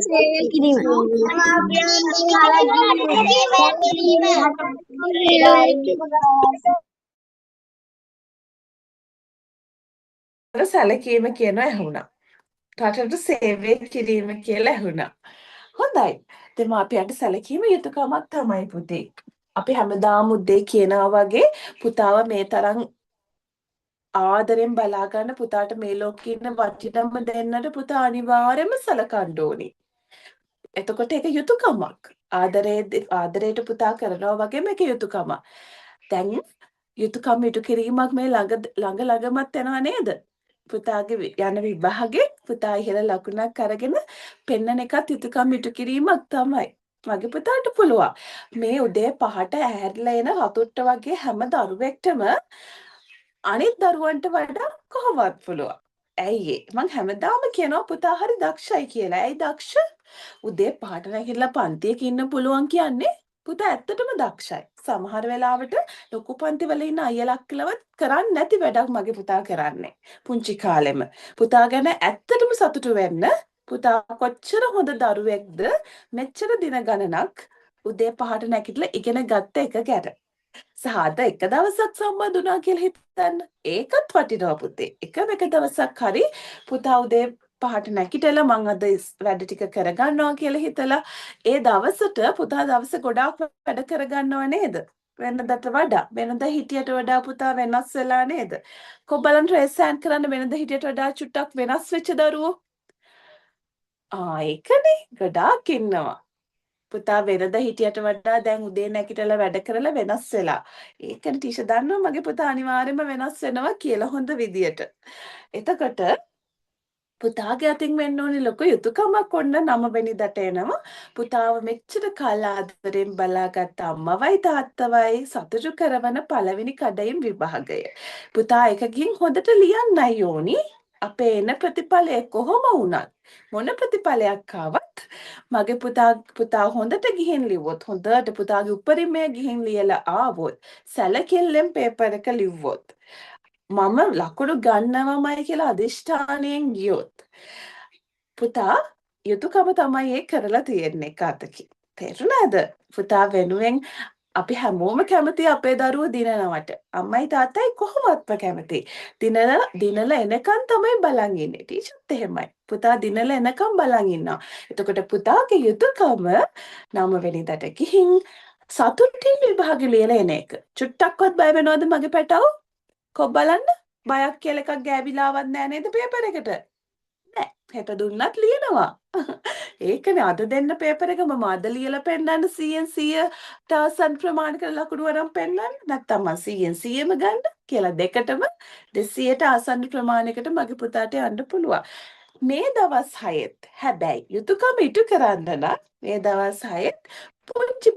සේවය කිරීම සැලකීම කියනවා ඇහුණා. රටට සේවය කිරීම කියලා ඇහුණා. හොඳයි. දෙමාපියන්ට සැලකීම යුතුයකමක් තමයි පුතේ. අපි හැමදාම උදේ කියනවා වගේ පුතාව මේ තරම් ආදරෙන් බලා ගන්න පුතාට මේ ලෝකේ ඉන්න වටිනම දෙන්නට පුතා අනිවාර්යයෙන්ම සලකන්න ඕනේ. එතකොට ඒක යුතුයකමක්. ආදරයට පුතා කරනවා වගේ මේක යුතුයකමක්. දැන් යුතුයකම් ඉටු කිරීමක් මේ ළඟමත් යනවා නේද? පුතාගේ යන විභාගේ පුතා ඉහළ ලකුණක් අරගෙන පෙන්නන එකත් යුතුයකම් ඉටු කිරීමක් තමයි. මගේ පුතාට පුළුවන්. මේ උදේ 5ට ඇහැරලා එන රතුට්ට වගේ හැම දරුවෙක්ටම අනිත් දරුවන්ට වඩා කොහොමවත් පුළුවන්. ඇයි ඒ? මං හැමදාම කියනවා පුතා හරි දක්ෂයි කියලා. ඇයි දක්ෂ? උදේ 5ට නැගිටලා පන්තියක ඉන්න පුළුවන් කියන්නේ පුතා ඇත්තටම දක්ෂයි. සමහර වෙලාවට ලොකු පන්තිවල ඉන්න අයියලා අක්කලවත් කරන්නේ නැති වැඩක් මගේ පුතා කරන්නේ. පුංචි කාලෙම. පුතා ගැන ඇත්තටම සතුටු වෙන්න පුතා කොච්චර හොඳ දරුවෙක්ද මෙච්චර දින ගණනක් උදේ 5ට නැගිටලා ඉගෙන ගත්ත එක ගැන. සහද එක දවසක් සම්බන්ධ වුණා කියලා හිතන්න. ඒකත් වටිනවා පුතේ. එක දවසක් හරි පුතා උදේ 5ට නැගිටලා මං අද වැඩ ටික කරගන්නවා කියලා හිතලා ඒ දවසට පුතා දවස ගොඩාක් වැඩ කරගන්නව නේද? වෙනදට වඩා වෙනද හිටියට වඩා පුතා වෙනස් වෙලා නේද? කොබලන් රේස් හෑන්ඩ් කරන්න වෙනද හිටියට වඩා චුට්ටක් වෙනස් වෙච්ච දරුවෝ. ඒකනේ ගොඩාක් ඉන්නවා. පුතා වෙනද හිටියට වඩා දැන් උදේ නැගිටලා වැඩ කරලා වෙනස් වෙලා. ඒකනේ ටීචර් දන්නවා මගේ පුතා අනිවාර්යයෙන්ම වෙනස් වෙනවා කියලා හොඳ විදියට. එතකොට පුතාගේ අතින් වෙන්න ඕනේ ලොකු යුතුයකමක් ඔන්න 9 වෙනිදාට එනවා. පුතාව මෙච්චර කල් ආදරෙන් බලාගත් අම්මවයි තාත්තවයි සතුටු කරවන පළවෙනි කඩයින් විභාගය. පුතා එකකින් හොඳට ලියන්නයි ඕනි. අපේ එන ප්‍රතිඵලය කොහොම වුණත් මොන ප්‍රතිඵලයක් ආවත් මගේ පුතා හොඳට ගිහින් ලිව්වොත් හොඳට පුතාගේ උපරිමය ගිහින් ලියලා ආවොත් සැලකිල්ලෙන් පේපර් එක ලිව්වොත් මම ලකුණු ගන්නවමයි කියලා අදිෂ්ඨානයෙන් ගියොත් පුතා යුතුයකම තමයි ඒ කරලා තියෙන්නේ එක අතකින්. තේරුණාද? පුතා වෙනුවෙන් අපි හැමෝම කැමති අපේ දරුවෝ දිනනවට. අම්මයි තාත්තයි කොහොමත්ම කැමති. දිනලා එනකන් තමයි බලන් ඉන්නේ. ටීචර්ත් එහෙමයි. පුතා දිනලා එනකන් බලන් ඉන්නවා. එතකොට පුතාගේ යුතුයකම 9 වෙනිදාට ගිහින් සතුටින් විභාගෙ ලියලා එන එක. චුට්ටක්වත් බය වෙනවද මගේ පැටව? කො බලන්න. බයක් කියලා එකක් ගෑවිලාවත් නෑ නේද පේපර් එකට? නෑ. හෙට දුන්නත් ලියනවා. ඒකනේ අද දෙන්න පේපර් එක මම අද ලියලා පෙන්නන්න 100න් 100ට ආසන්න ප්‍රමාණික ලකුණු වරන් පෙන්නන්න නැත්තම් මම 100න් 100ම ගන්න කියලා දෙකටම 200ට ආසන්න ප්‍රමාණයකට මගේ පුතාට යන්න පුළුවන්. මේ දවස් 6ත් හැබැයි යුතුයකම ඉටු කරන්න නම් මේ දවස් 6ත්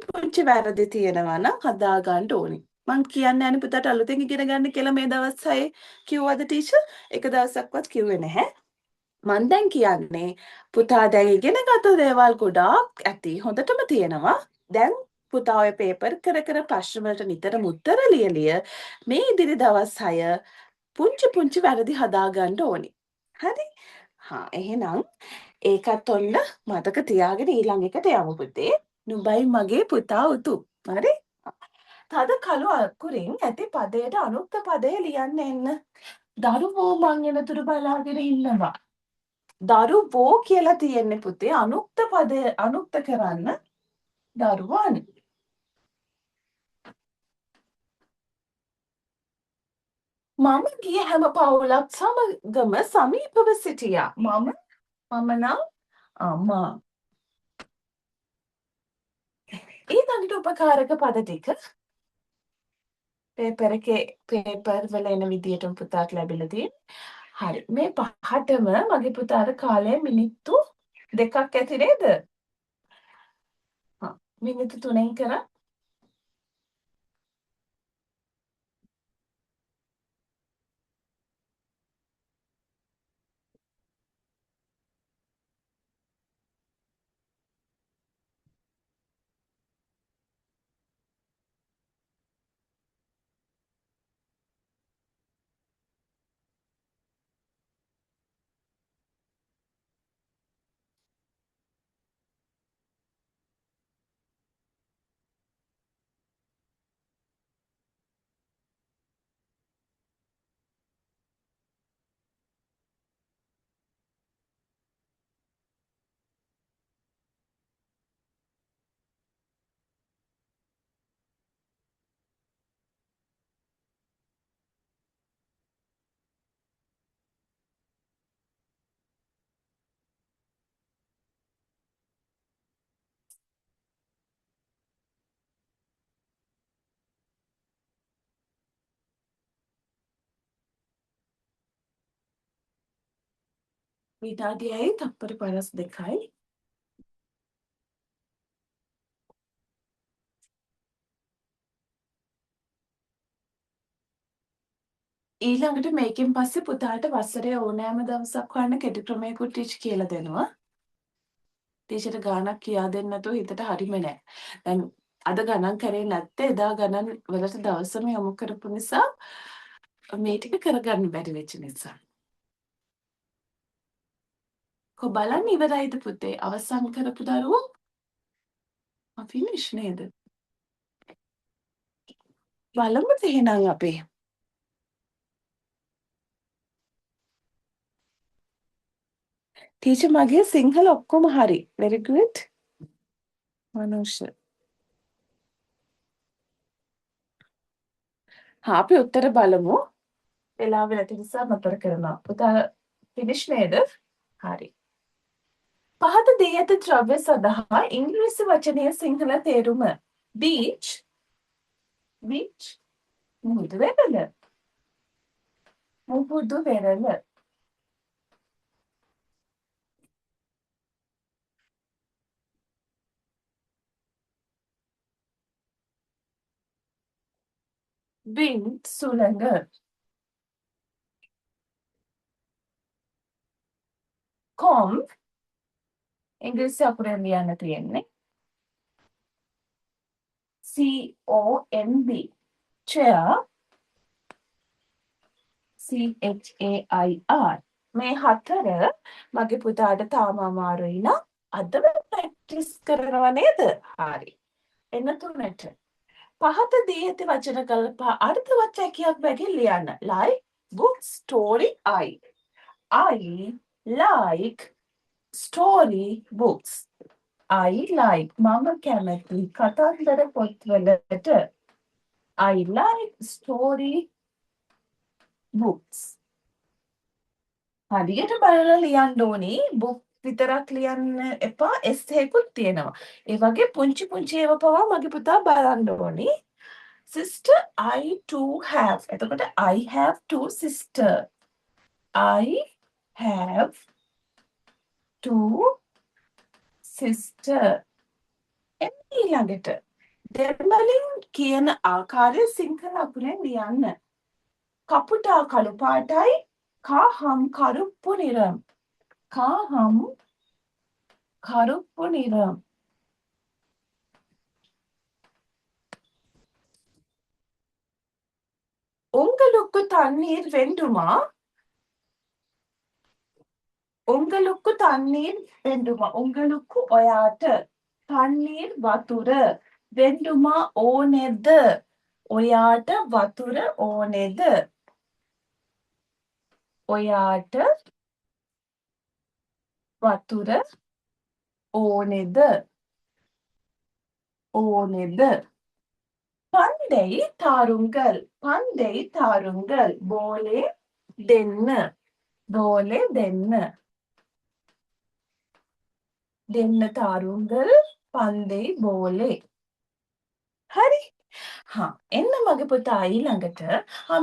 පුංචි වැරදි තියෙනවා නම් හදා ගන්න ඕනි. මං කියන්නේ අනේ පුතාට අලුතෙන් ඉගෙන ගන්න කියලා මේ දවස් 6 කිව්වද ටීචර්? එක දවසක්වත් කිව්වේ නැහැ. මං දැන් කියන්නේ පුතා දැන් ඉගෙනගත්ත දේවල් ගොඩාක් ඇති හොඳටම තියෙනවා. දැන් පුතා ඔය පේපර් කර ප්‍රශ්න වලට නිතරම උත්තර ලියලිය මේ ඉදිරි දවස් 6 පුංචි වැරදි හදාගන්න ඕනි. හරි? එහෙනම් ඒකත් ඔන්න මතක තියාගෙන ඊළඟ එකට යමු පුතේ. නුඹයි මගේ පුතා උතුම්. හරි? තද කළු අකුරින් ඇති පදයට අනුක්ත පදය ලියන්න එන්න. දරුවෝ මං එනතුරු බලාගෙන ඉන්නවා. දරුවෝ කියලා තියෙන්නේ පුතේ අනුක්ත කරන්න දරුවන්. මම ගිය හැම පවුලක් සමගම සමීපව සිටියා. මම නම් අම්මා. ඊළඟට උපකාරක පද ටික පේපර් එකේ පේපර් වල එන විදියටම පුතාට ලැබිලා තියෙන්නේ. හරි. මේ පහටම මගේ පුතාට කාලය මිනිත්තු 2ක් ඇති නේද? හා. මිනිත්තු 3න් කරා. විනාඩියයි තප්පර 52යි. ඊළඟට මේකෙන් පස්සේ පුතාට වසරේ ඕනෑම දවසක් හොයන්න කෙටි ක්‍රමයකුත් ටීචර් කියලා දෙනවා. ටීචර්ට ගාණක් කියා දෙන්න නැතුව හිතට හරිම නෑ. දැන් අද ගණන් කරේ නැත්තේ එදා ගණන් වලට දවසම යොමු කරපු නිසා මේ ටික කරගන්න බැරි වෙච්ච නිසා. කො බලන්න ඉවරයිද පුතේ? අවසන් කරපු දරුවෝ? ෆිනිෂ් නේද? බලමුද එහෙනම් අපි? ටීචර් මගේ සිංහල ඔක්කොම හරි. very good. මනෝෂ. හා අපි උත්තර බලමු. වෙලාව නැති නිසා නතර කරනවා. පුතා ෆිනිෂ් නේද? හරි. පහත දී ඇති ද්‍රව්‍ය සඳහා ඉංග්‍රීසි වචනය සිංහල තේරුම. beach, beach, මුහුදු වෙරළ. මුහුදු වෙරළ. wind සුළඟ. comb ඉංග්‍රීසි අකුරෙන් ලියන්න තියෙන්නේ. COMB chair. CHAIR. මේ හතර මගේ පුතාට තාම අමාරුයි නම් අදම ප්‍රැක්ටිස් කරනවා නේද? හරි. එන්න තුනට. පහත දී ඇති වචන කල්පා අර්ථ වාක්‍යයක් බැගින් ලියන්න. like book story I. I like story books. I like මම කැමති කතන්දර පොත්වලට. I like story books. හරියට බලලා ලියන්න ඕනේ. book විතරක් ලියන්න එපා. essayකුත් තියෙනවා. ඒ වගේ පුංචි පුංචි ඒවා පවා මගේ පුතා බලන්න ඕනේ. sister I too have. එතකොට I have two sister. I have two sister. ඊළඟට දෙමළෙන් කියන ආකාරය සිංහල අකුරෙන් ලියන්න. කපුටා කළු පාටයි. காகம் கருப்பு நிறம். காகம் கருப்பு நிறம். உங்களுக்கு தண்ணீர் வேண்டுமா? உங்களுக்கு தண்ணீர் வேண்டுமா? உங்களுக்கு ඔයාට තண்ணීර් වතුර වෙන්ඩුමා ඕනෙද? ඔයාට වතුර ඕනෙද? ඔයාට වතුර ඕනෙද? ඕනෙද? பந்தை தாருங்கள். பந்தை தாருங்கள். බෝලේ දෙන්න. බෝලේ දෙන්න. දෙන්න தாருங்கள். பந்தை බෝලේ. හරි. හා එන්න මගේ පුතා ඊළඟට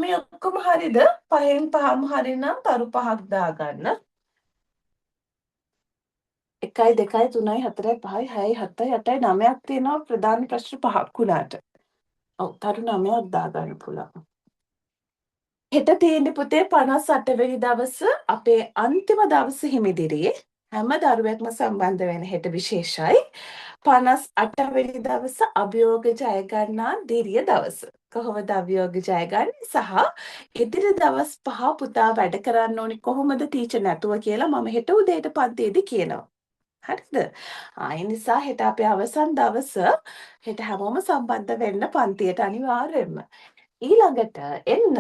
මේ ඔක්කොම හරිද? පහෙන් පහම හරිනම් තරු 5ක් දාගන්න. 1යි 2යි 3යි 4යි 5යි 6යි 7යි 8යි 9ක් තියෙනවා ප්‍රධාන ප්‍රශ්න 5ක් වුණාට. ඔව් තරු 9ක් දාගන්න පුළුවන්. හෙට තියෙන්නේ පුතේ 58 වෙනි දවස අපේ අන්තිම දවස හිමිදිරියේ හැම දරුවෙක්ම සම්බන්ධ වෙන හෙට විශේෂයි. 58 වෙනි දවස අභියෝග ජය ගන්නා දිරිය දවස. කොහොමද අභියෝග ජය ගන්නේ සහ ඉදිරි දවස් 5 පුතා වැඩ කරන්න ඕනි කොහොමද ටීචර් නැතුව කියලා මම හෙට උදේට පන්තියේදී කියනවා. හරිද? ඒ නිසා හෙට අපේ අවසන් දවස හෙට හැමෝම සම්බන්ධ වෙන්න පන්තියට අනිවාර්යයෙන්ම. ඊළඟට එන්න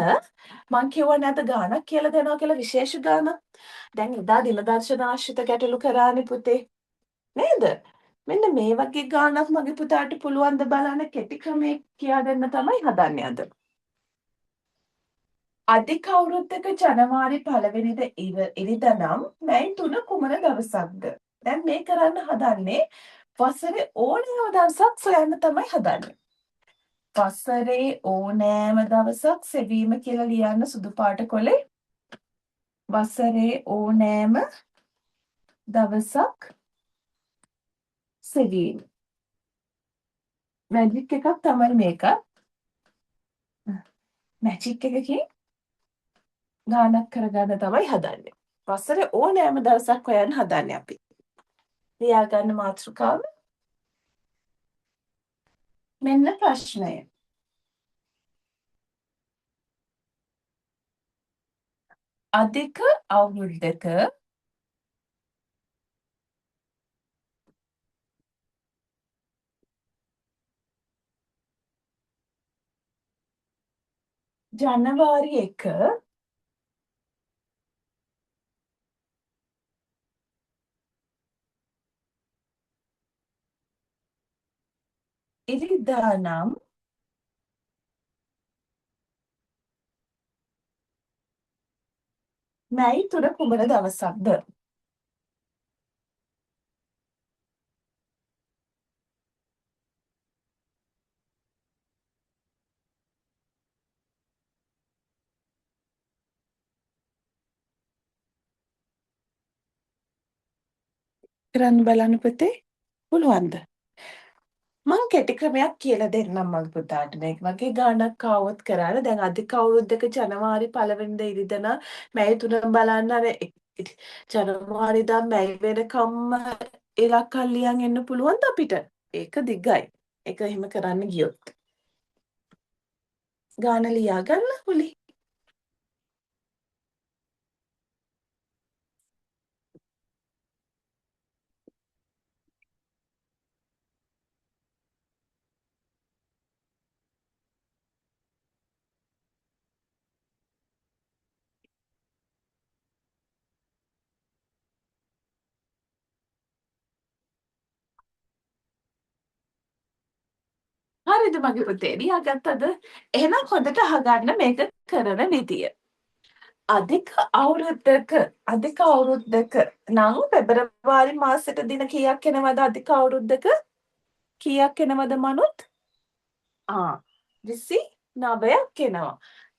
මං කිව්වා නැද්ද ගානක් කියලා දෙනවා කියලා විශේෂ ගානක්. දැන් එදා දින දර්ශන ආශ්‍රිත ගැටලු කරානේ පුතේ. නේද? මෙන්න මේ වගේ ගානක් මගේ පුතාට පුළුවන් ද බලන්න කෙටි ක්‍රමේ කියා දෙන්න තමයි හදන්නේ අද. අධික අවුරුද්දක ජනවාරි 1 වෙනිදා ඉරිදා නම් මැයි 3 කුමන දවසක්ද? දැන් මේ කරන්න හදන්නේ වසරේ ඕනෑම දවසක් සොයන්න තමයි හදන්නේ. වසරේ ඕනෑම දවසක් සෙවීම කියලා ලියන්න සුදු පාට කොලේ. වසරේ ඕනෑම දවසක් සෙවීම. මැජික් එකක් තමයි මේක. මැජික් එකකින් ගානක් කරගන්න තමයි හදන්නේ. වසරේ ඕනෑම දවසක් හොයන්න හදන්නේ අපි. ලියා ගන්න මාතෘකාව. මෙන්න ප්‍රශ්නය. අධික අවුරුද්දක ජනවාරි 1 ඉරිදා නම් මැයි 3 කුමන දවසක්ද? කරන්න බලන්න පුතේ. පුළුවන්ද? මං කෙටි ක්‍රමයක් කියලා දෙන්නම් මගේ පුතාට. මේ වගේ ගානක් ආවොත් කරාන දැන් අධික අවුරුද්දක ජනවාරි 1 වෙනිදා ඉරිදා නම් මැයි 3 බලන්න අර ජනවාරි ඉඳන් මැයි වෙනකම්ම ඉලක්කම් ලියන් එන්න පුළුවන්ද අපිට? ඒක දිගයි. ඒක එහෙම කරන්න ගියොත්. ගාන ලියා ගන්න පුලි. හරිද මගේ පුතේ? ලියාගත්තද? එහෙනම් හොඳට අහගන්න මේක කරන විදිය. අධික අවුරුද්දක නම් පෙබරවාරි මාසෙට දින කීයක් එනවද අධික අවුරුද්දක? කීයක් එනවද මනුත්? 29ක් එනවා.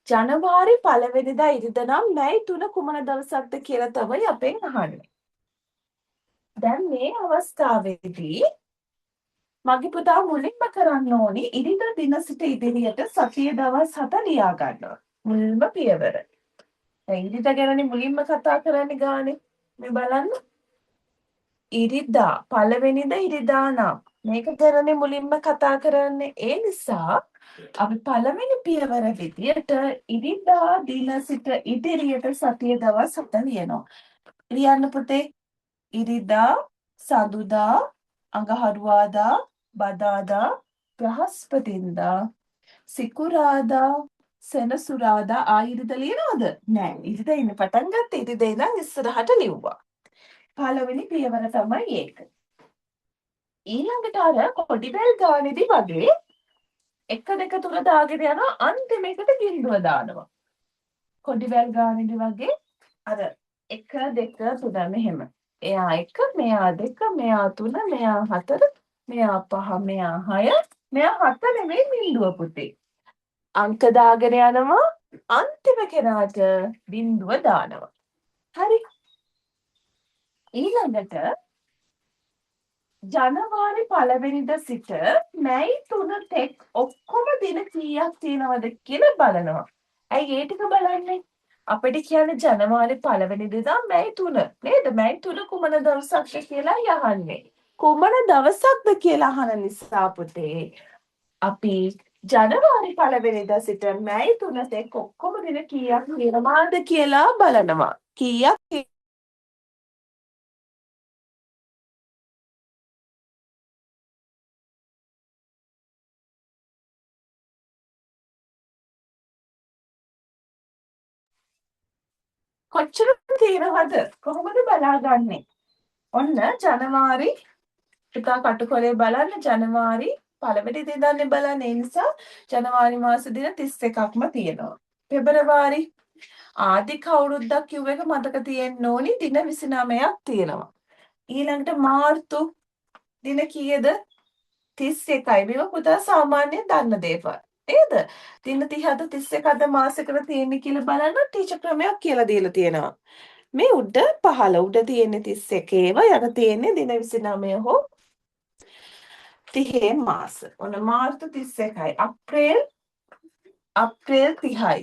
ජනවාරි 1 වෙනිදා ඉරිදා නම් මැයි 3 කුමන දවසක්ද කියලා තමයි අපෙන් අහන්නේ. දැන් මේ අවස්ථාවේදී මගේ පුතා මුලින්ම කරන්න ඕනි ඉරිදා දින සිට ඉදිරියට සතිය දවස් 7 ලියා ගන්නවා. මුල්ම පියවර. දැන් ඉරිදා ගැනනේ මුලින්ම කතා කරන්නේ ගානේ. මේ බලන්න. ඉරිදා 1 වෙනිදා ඉරිදා නම් මේක ගැනනේ මුලින්ම කතා කරන්නේ. ඒ නිසා අපි පළවෙනි පියවර විදියට ඉරිදා දින සිට ඉදිරියට සතිය දවස් 7 ලියනවා. ලියන්න පුතේ. ඉරිදා, සඳුදා, අඟහරුවාදා, බදාදා, බ්‍රහස්පතින්දා, සිකුරාදා, සෙනසුරාදා ඉරිදා ලියනවද? නෑ. ඉරිදා ඉන්න පටන් ගත්ත ඉරිදා ඉඳන් ඉස්සරහට ලිව්වා. පළවෙනි පියවර තමයි ඒක. ඊළඟට අර කොඩිබෙල් ගානේදී වගේ 1 2 3 දාගෙන යනවා අන්තිම එකට බිංදුව දානවා. කොඩිබෙල් ගානේදී වගේ අර 1 2 3 මෙහෙම. එයා 1 මෙයා 2 මෙයා 3 මෙයා 4 මෙයා 5 මෙයා 6 මෙයා 7 නෙමෙයි බිංදුව පුතේ. අංක දාගෙන යනවා අන්තිම කෙනාට බිංදුව දානවා. හරි. ඊළඟට ජනවාරි 1 වෙනිදා සිට මැයි 3 තෙක් ඔක්කොම දින කීයක් තියෙනවද කියලා බලනවා. ඇයි ඒ ටික බලන්නේ? අපිට කියන්නේ ජනවාරි 1 වෙනිදා මැයි 3 නේද? මැයි 3 කුමන දවසක්ද කියලා යහන්නේ. කුමන දවසක්ද කියලා අහන නිසා පුතේ අපි ජනවාරි 1 වෙනිදා සිට මැයි 3 තෙක් ඔක්කොම දින කීයක් තියෙනවද කියලා බලනවා. කීයක් කොච්චර තියෙනවද? කොහොමද බලාගන්නේ? ඔන්න ජනවාරි පුතා කටුකොලේ බලන්න ජනවාරි 1 වෙනි දිනන්නේ බලන්න. ඒ නිසා ජනවාරි මාස දින 31ක්ම තියෙනවා. පෙබරවාරි ආදික අවුරුද්දක් කිව්ව එක මතක තියෙන්න ඕනි. දින 29ක් තියෙනවා. ඊළඟට මාර්තු දින කීයද? 31යි. මේවා පුතා සාමාන්‍යයෙන් දන්න දේවල්. නේද? දින 30ද 31ද මාසෙකට තියෙන්නේ කියලා බලන්න ටීචර් ක්‍රමයක් කියලා දීලා තියෙනවා. මේ උඩ පහළ උඩ තියෙන්නේ 31 ඒවා යට තියෙන්නේ දින 29 හෝ 30 මාස. ඔන්න මාර්තු 31යි. අප්‍රේල් 30යි.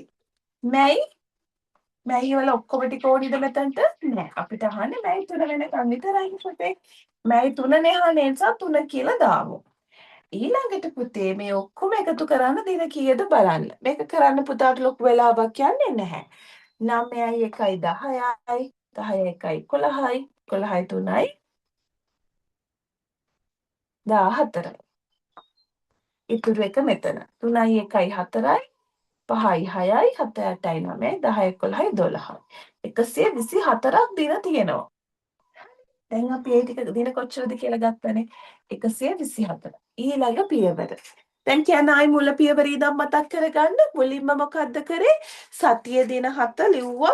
මැයි වල ඔක්කොම ටික ඕනිද මෙතනට? නෑ. අපිට අහන්නේ මැයි 3 වෙනකන් විතරයි පුතේ. මැයි 3 නේ අහන්නේ නිසා 3 කියලා දාමු. ඊළඟට පුතේ මේ ඔක්කොම එකතු කරන්න දින කීයද බලන්න. මේක කරන්න පුතාට ලොකු වෙලාවක් යන්නේ නැහැ. 9යි 1යි 10යි 10යි 1යි 11යි 11යි 3යි 14යි. ඉතුරු එක මෙතන. 3යි 1යි 4යි 5යි 6යි 7යි 8යි 9යි 10යි 11යි 12යි. 124ක් දින තියෙනවා. දැන් අපි ඒ ටික දින කොච්චරද කියලා ගත්තනේ 124. ඊළඟ පියවර. දැන් කියන ආයි මුල පියවර ඉඳන් මතක් කරගන්න. මුලින්ම මොකද්ද කරේ? සතිය දින 7 ලිව්වා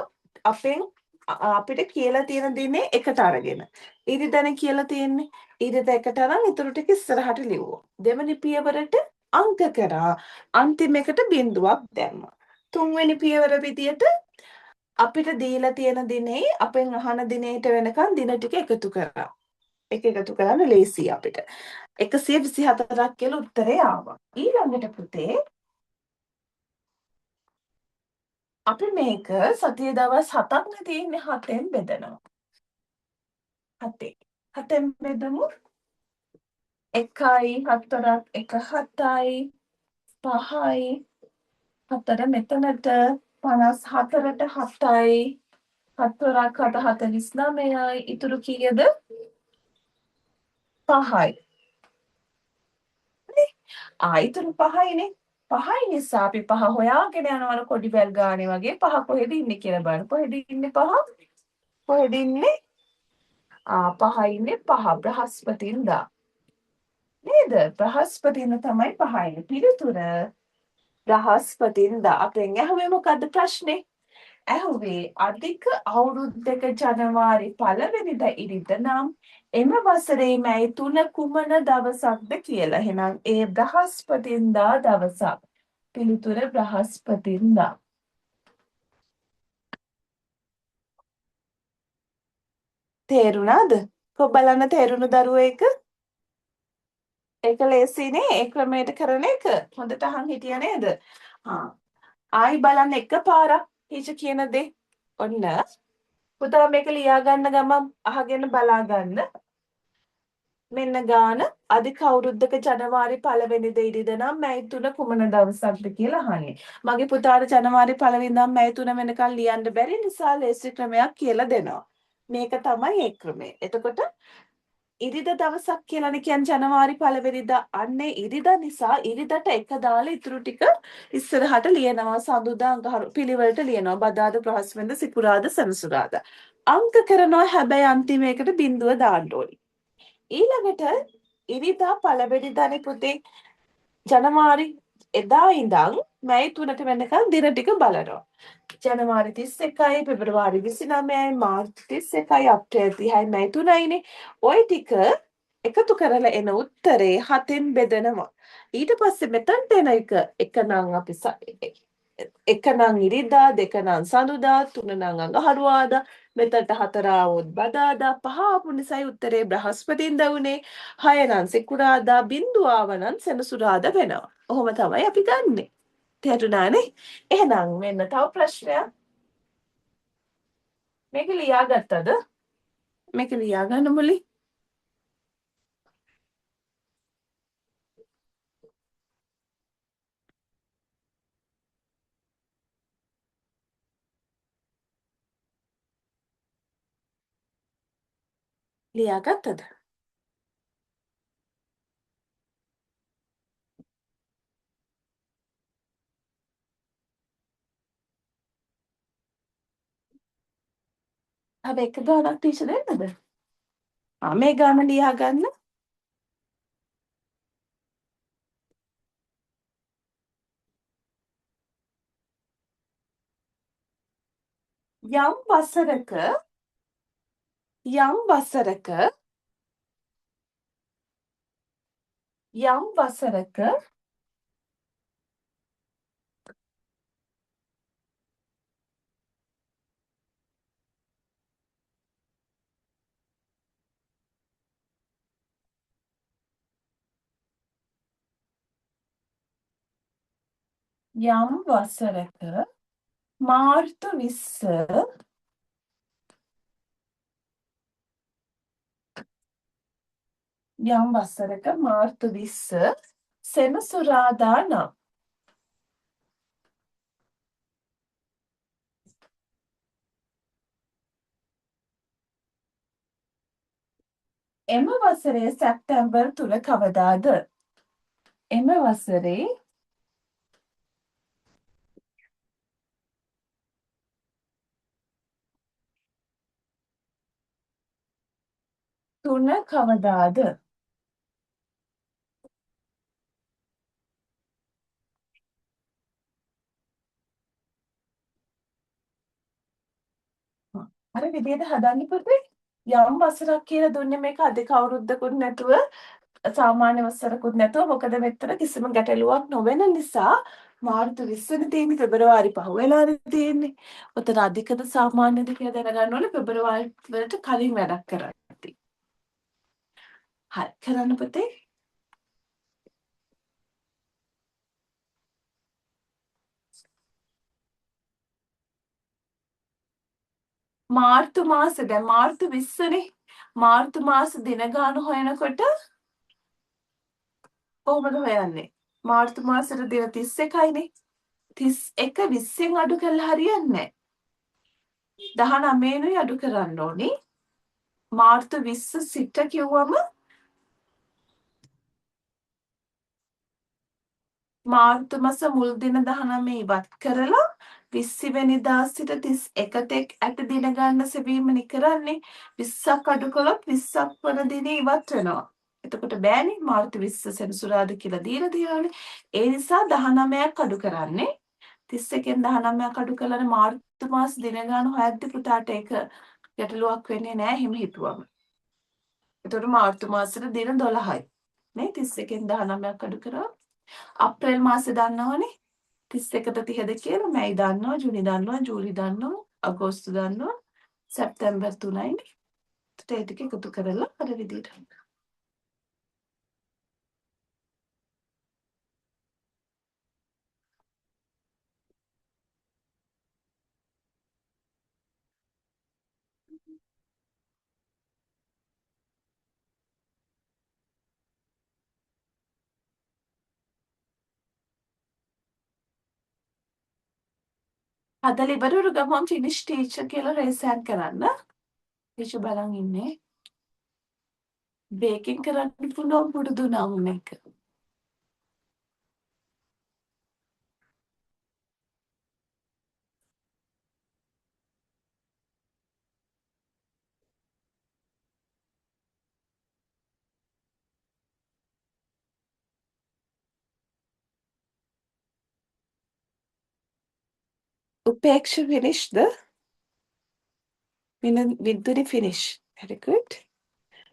අපිට කියලා තියෙන දිනේ එකට අරගෙන. ඉරිදානේ කියලා තියෙන්නේ. ඉරිදා එකට අරන් ඊටු ටික ඉස්සරහට ලිව්වා. දෙවෙනි පියවරට අංක කරා. අන්තිම එකට බිංදුවක් දැම්මා. තුන්වෙනි පියවර විදියට අපිට දීලා තියෙන දිනේ අපෙන් අහන දිනේට වෙනකන් දින ටික එකතු කරා. එක එකතු කරන්න ලේසියි අපිට. 124ක් කියලා උත්තරේ ආවා. ඊළඟට පුතේ අපි මේක සතිය දවස් 7ක් නේ තියෙන්නේ 7ෙන් බෙදනවා. 7ෙන් බෙදමු. 1යි 4ක් 1 7යි 5යි 4 මෙතනට 54ට 7යි 4ක් 7 49යි ඉතුරු කීයද 5යි. ඉතුරු 5යිනේ. 5යි නිසා අපි 5 හොයාගෙන යනවනේ කොඩි බැල් ගානේ වගේ 5 කොහෙද ඉන්නේ කියලා බලන්න. කොහෙද ඉන්නේ 5? කොහෙද ඉන්නේ? 5 ඉන්නේ 5 බ්‍රහස්පතින්දා. නේද? බ්‍රහස්පතින්දා තමයි 5 ඉන්නේ. පිළිතුර බ්‍රහස්පතින්දා. අපෙන් ඇහුවේ මොකද්ද ප්‍රශ්නේ? ඇහුවේ අධික අවුරුද්දක ජනවාරි 1 වෙනිදා ඉරිදා නම් එම වසරේ මැයි 3 කුමන දවසක්ද කියලා. එහෙනම් ඒ බ්‍රහස්පතින්දා දවසක්. පිළිතුර බ්‍රහස්පතින්දා. තේරුණාද? කො බලන්න තේරුණු දරුවෝ එක? ඒක ලේසිනේ ඒ ක්‍රමයට කරන එක. හොඳට අහන් හිටියා නේද? ආයි බලන්න එකපාරක් ටීචර් කියන දේ. ඔන්න පුතා මේක ලියා ගන්න ගමන් අහගෙන බලා ගන්න. මෙන්න ගාන අධික අවුරුද්දක ජනවාරි 1 වෙනිදා ඉරිදා නම් මැයි 3 කුමන දවසක්ද කියලා අහන්නේ. මගේ පුතාට ජනවාරි 1 වෙනිදා මැයි 3 වෙනකන් ලියන්න බැරි නිසා ලේසි ක්‍රමයක් කියලා දෙනවා. මේක තමයි ඒ ක්‍රමය. එතකොට ඉරිදා දවසක් කියලානේ කියන්නේ ජනවාරි 1 වෙනිදා. අන්නේ ඉරිදා නිසා ඉරිදට එක දාලා ඉතුරු ටික ඉස්සරහට ලියනවා. සඳුදා අඟහරු පිළිවෙලට ලියනවා. බදාදා බ්‍රහස්පතින්දා සිකුරාදා සෙනසුරාදා. අංක කරනවා හැබැයි අන්තිම එකට බිංදුව දාන්න ඕනි. ඊළඟට ඉරිදා 1 වෙනිදානේ පුතේ ජනවාරි එදා ඉඳන් මැයි 3ට වෙනකන් දින ටික බලනවා. ජනවාරි 31යි පෙබරවාරි 29යි මාර්තු 31යි අප්‍රේල් 30යි මැයි 3යිනේ. ওই ටික එකතු කරලා එන උත්තරේ 7න් බෙදනවා. ඊට පස්සේ මෙතනට එන එක නම් අපි එක නම් ඉරිදා, දෙක නම් සඳුදා, තුන නම් අඟහරුවාදා, මෙතනට 4 ආවොත් බදාදා, 5 ආපු නිසායි උත්තරේ බ්‍රහස්පතින්දා උනේ, 6 නම් සිකුරාදා, බිංදුව ආව නම් සෙනසුරාදා වෙනවා. ඔහොම තමයි අපි ගන්නෙ. තේරුණානේ? එහෙනම් මෙන්න තව ප්‍රශ්නයක්. මේක ලියාගත්තද? මේක ලියාගන්න මුලින්. ලියාගත්තද? අර එක ගානක් ටීචර් දෙන්නද? මේ ගාන ලියාගන්න. යම් වසරක යම් වසරක යම් වසරක යම් වසරක මාර්තු 20 යම් වසරක මාර්තු 20 සෙනසුරාදා නම් එම වසරේ සැප්තැම්බර් 3 කවදාද? එම වසරේ තුන කවදාද? අර විදියට හදන්න පුතේ. යම් වසරක් කියලා දුන්නේ මේක අධික අවුරුද්දකුත් නැතුව සාමාන්‍ය වසරකුත් නැතුව මොකද මෙතන කිසිම ගැටලුවක් නොවෙන නිසා මාර්තු 20 තියෙන්නේ පෙබරවාරි 5 වෙලානේ තියෙන්නේ. උතන අධිකද සාමාන්‍යද කියලා දැනගන්න ඕනේ පෙබරවාරි වලට කලින් වැඩක් කරද්දී. හරි කරන්න පුතේ. මාර්තු මාසේ දැන් මාර්තු 20නේ. මාර්තු මාස දින ගාන හොයනකොට කොහොමද හොයන්නේ? මාර්තු මාසෙට දින 31යිනේ. 31 20න් අඩු කළා හරියන්නේ නැහැ. 19නුයි අඩු කරන්න ඕනේ. මාර්තු 20 සිට කිව්වම මාර්තු මාස මුල් දින 19 ඉවත් කරලා 20 වෙනිදා සිට 31 තෙක් ඇත දින ගන්න සෙවීමනි කරන්නේ. 20ක් අඩු කළොත් 20ක් වන දිනේ ඉවත් වෙනවා. එතකොට බෑනේ මාර්තු 20 සෙනසුරාදා කියලා දීලා තියෙනවානේ. ඒ නිසා 19ක් අඩු කරන්නේ. 31න් 19ක් අඩු කළානේ මාර්තු මාස දින ගන්න හොයද්දි පුතාට ඒක ගැටලුවක් වෙන්නේ නැහැ හිම හිතුවම. එතකොට මාර්තු මාසෙට දින 12යි. නේ 31න් 19ක් අඩු කරා අප්‍රේල් මාසේ දන්නවනේ 31ට 30ද කියලා. මැයි දන්නවා, ජූනි දන්නවා, ජූලි දන්නවා, අගෝස්තු දන්නවා, සැප්තැම්බර් 3යිනේ. ඒ ටික එකතු කරලා අර විදිහට. හදලා ඉවර ගමන් ෆිනිෂ් ටීචර් කියලා රේස් හෑන්ඩ් කරන්න. ටීචර් බලන් ඉන්නේ. බේකින් කරන්න පුළුවන් පුරුදු නම් එක. උපේක්ෂ ෆිනිෂ්ද? විදුලි finish. very good.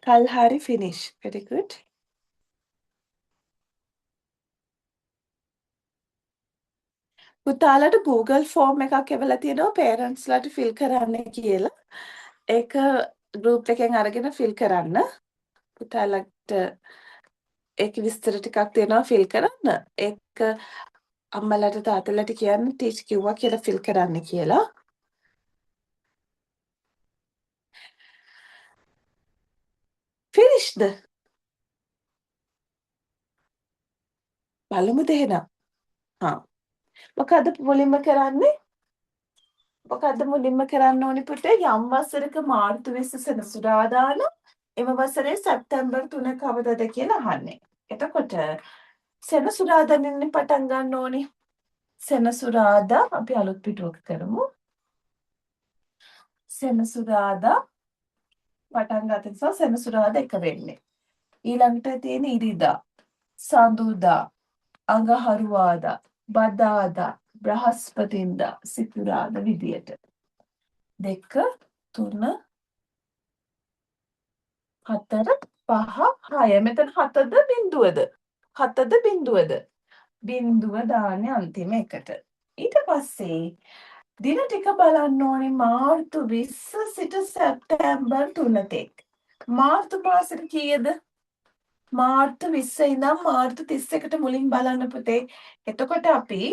කල්හරි finish. Very good. පුතාලට Google form එකක් එවලා තියෙනවා parents ලාට fill කරන්න කියලා. ඒක group එකෙන් අරගෙන fill කරන්න. පුතාලට ඒක විස්තර ටිකක් දෙනවා fill කරන්න. ඒක අම්මලාට තාත්තලාට කියන්න teach කිව්වා කියලා fill කරන්න කියලා. Finished. බලමුද එහෙනම්? හා. මොකද්ද මුලින්ම කරන්නේ? මොකද්ද මුලින්ම කරන්න ඕනි පුතේ? යම් වසරක මාර්තු 20 සෙනසුරාදා නම් එම වසරේ සැප්තැම්බර් 3 කවදද කියලා අහන්නේ. එතකොට සෙනසුරාදානින් පටන් ගන්න ඕනි. සෙනසුරාදා අපි අලුත් පිටුවක කරමු. සෙනසුරාදා පටන් ගන්න නිසා සෙනසුරාදා එක වෙන්නේ. ඊළඟට තියෙන ඉරිදා, සඳුදා, අඟහරුවාදා, බදාදා, බ්‍රහස්පතින්දා, සිකුරාදා විදියට. 2 3 4 5 6 මෙතන 7ද බිඳුවද 7ද බිඳුවද බිඳුව දාන්නේ අන්තිම එකට ඊට පස්සේ දින ටික බලන්න ඕනේ මාර්තු 20 සිට සැප්තැම්බර් 3 තෙක් මාර්තු මාසෙට කීයද මාර්තු 20 ඉඳන් මාර්තු 31ට මුලින් බලන්න පුතේ එතකොට අපි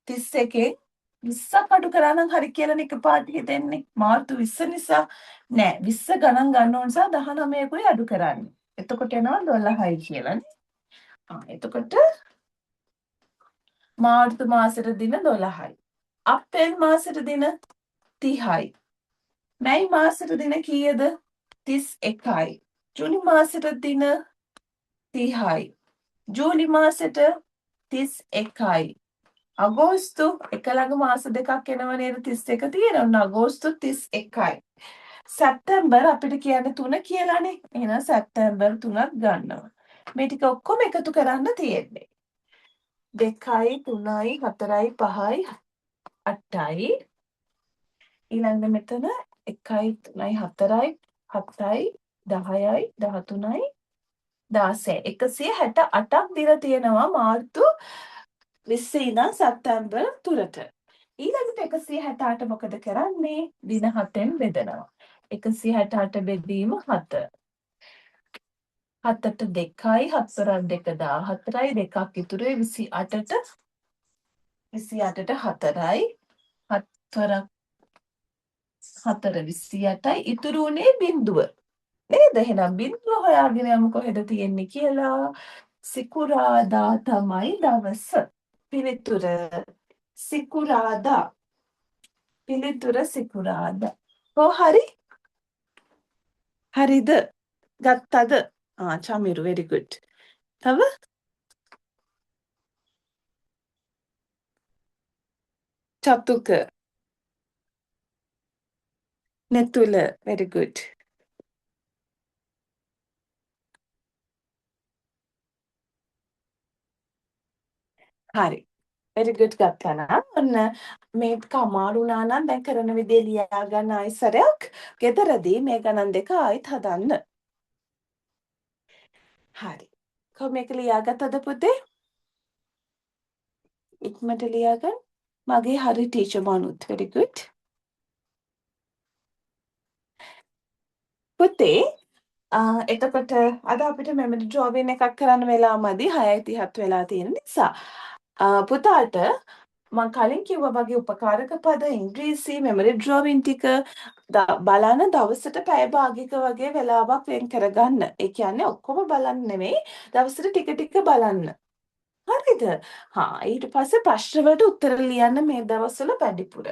31 20ක් අඩු කරා නම් හරි කියලා එකපාරට හිතෙන්නේ මාර්තු 20 නිසා නෑ 20 ගණන් ගන්න ඕන නිසා 19කුයි අඩු කරන්නේ. එතකොට එනවා 12යි කියලානේ. එතකොට මාර්තු මාසෙට දින 12යි. අප්‍රේල් මාසෙට දින 30යි. මැයි මාසෙට දින කීයද? 31යි. ජූනි මාසෙට දින 30යි. ජූලි මාසෙට 31යි. අගෝස්තු එක ළඟ මාස දෙකක් එනව නේද 31 තියෙනවා. අගෝස්තු 31යි. සැප්තැම්බර් අපිට කියන්නේ 3 කියලානේ. එහෙනම් සැප්තැම්බර් 3ක් ගන්නවා. මේ ටික ඔක්කොම එකතු කරන්න තියෙන්නේ. 2යි 3යි 4යි 5යි 8යි ඊළඟ මෙතන 1යි 3යි 4යි 7යි 10යි 13යි 16 168ක් දින තියෙනවා මාර්තු 20 ඉඳන් සැප්තැම්බර් 3ට. ඊළඟට 168 මොකද කරන්නේ? දින 7ෙන් බෙදනවා. 168 බෙදීම 7. 7ට 2යි 4ක් 2 14යි 2ක් ඉතුරුයි 28ට 4යි 4ක් 4 28යි ඉතුරු උනේ බිඳුව. නේද? එහෙනම් බිඳුව හොයාගෙන යමු කොහෙද තියෙන්නේ කියලා. සිකුරාදා තමයි දවස. පිළිතුර සිකුරාදා. පිළිතුර සිකුරාදා. හරි? හරිද? ගත්තද? චමිරු very good. තව? චතුක. නෙතුල very good. හරි. very good ගත්තා නම් ඔන්න මේක අමාරු වුණා නම් දැන් කරන විදිය ලියා ගන්න ආයිසරයක් ගෙදරදී මේ ගණන් දෙක ආයිත් හදන්න. හරි. කොහොම මේක ලියාගත්තද පුතේ? ඉක්මනට ලියාගන්න. මගේ හරි ටීචර් මනුත් very good. පුතේ එතකොට අද අපිට මෙමරි ඩ්‍රෝවින් එකක් කරන්න වෙලා මදි 6:30 වෙලා තියෙන නිසා. පුතාට මම කලින් කිව්වා වගේ උපකාරක පද ඉංග්‍රීසි මෙමරි ඩ්‍රෝවින් ටික බලන දවසට පැය භාගයක වගේ වෙලාවක් වෙන් කරගන්න. ඒ කියන්නේ ඔක්කොම බලන්න නෙමෙයි දවසට ටික ටික බලන්න. හරිද? ඊට පස්සේ ප්‍රශ්න වලට උත්තර ලියන්න මේ දවස්වල වැඩිපුර.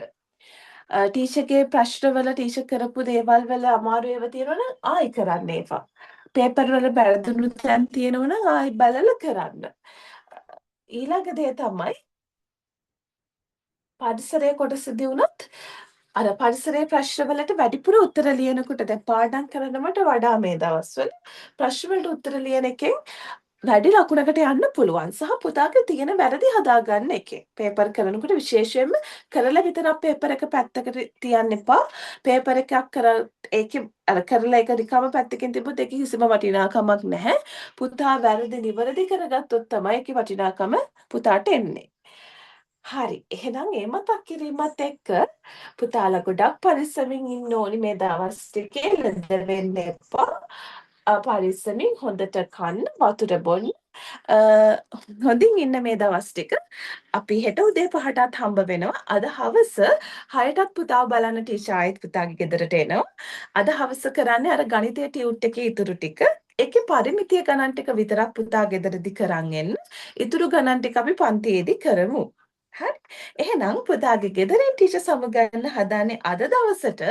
ටීචර්ගේ ප්‍රශ්නවල ටීචර් කරපු දේවල් වල අමාරු ඒවා තියෙනවනම් ආයි කරන්න ඒවා. පේපර් වල වැරදුණු තැන් තියෙනවනම් ආයි බලලා කරන්න. ඊළඟ දේ තමයි පරිසරයේ කොටසදී වුණත් අර පරිසරයේ ප්‍රශ්න වලට වැඩිපුර උත්තර ලියනකොට දැන් පාඩම් කරනවට වඩා මේ දවස්වල ප්‍රශ්න වලට උත්තර ලියන එකෙන් වැඩි ලකුණකට යන්න පුළුවන් සහ පුතාගේ තියෙන වැරදි හදාගන්න එකේ. පේපර් කරනකොට විශේෂයෙන්ම කරලා විතරක් පේපර් එක පැත්තකට තියන්න එපා. පේපර් එකක් ඒකේ අර කරලා ඒක නිකම්ම පැත්තකින් තිබ්බොත් ඒකේ කිසිම වටිනාකමක් නැහැ. පුතා වැරදි නිවැරදි කරගත්තොත් තමයි ඒකේ වටිනාකම පුතාට එන්නේ. හරි. එහෙනම් ඒ මතක් කිරීමත් එක්ක පුතාලා ගොඩක් පරිස්සමින් ඉන්න ඕනි මේ දවස් ටිකේ ලෙඩ වෙන්න එපා. පරිස්සමින් හොඳට කන්න වතුර බොන්න. හොඳින් ඉන්න මේ දවස් ටික. අපි හෙට උදේ 5ටත් හම්බ වෙනවා. අද හවස 6ටත් පුතාව බලන්න ටීචර් ආයෙත් පුතාගේ ගෙදරට එනවා. අද හවස කරන්නේ අර ගණිතයේ ටියුට් එකේ ඉතුරු ටික. ඒකේ පරිමිතිය ගණන් ටික විතරක් පුතා ගෙදරදී කරන් එන්න. ඉතුරු ගණන් ටික අපි පන්තියේදී කරමු. හරි. එහෙනම් පුතාගේ ගෙදරින් ටීචර් සමගන්න හදාන්නේ අද දවසට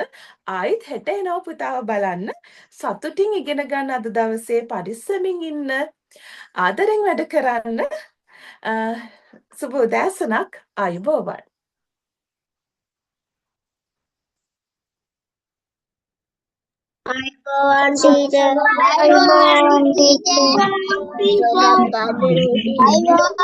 ආයෙත් හෙට එනවා පුතාව බලන්න. සතුටින් ඉගෙන ගන්න අද දවසේ පරිස්සමින් ඉන්න. ආදරෙන් වැඩ කරන්න. සුබ උදෑසනක් ආයුබෝවන්. අයිබෝවන් ටීචර් අයිබෝවන් ටීචර් අයිබෝවන්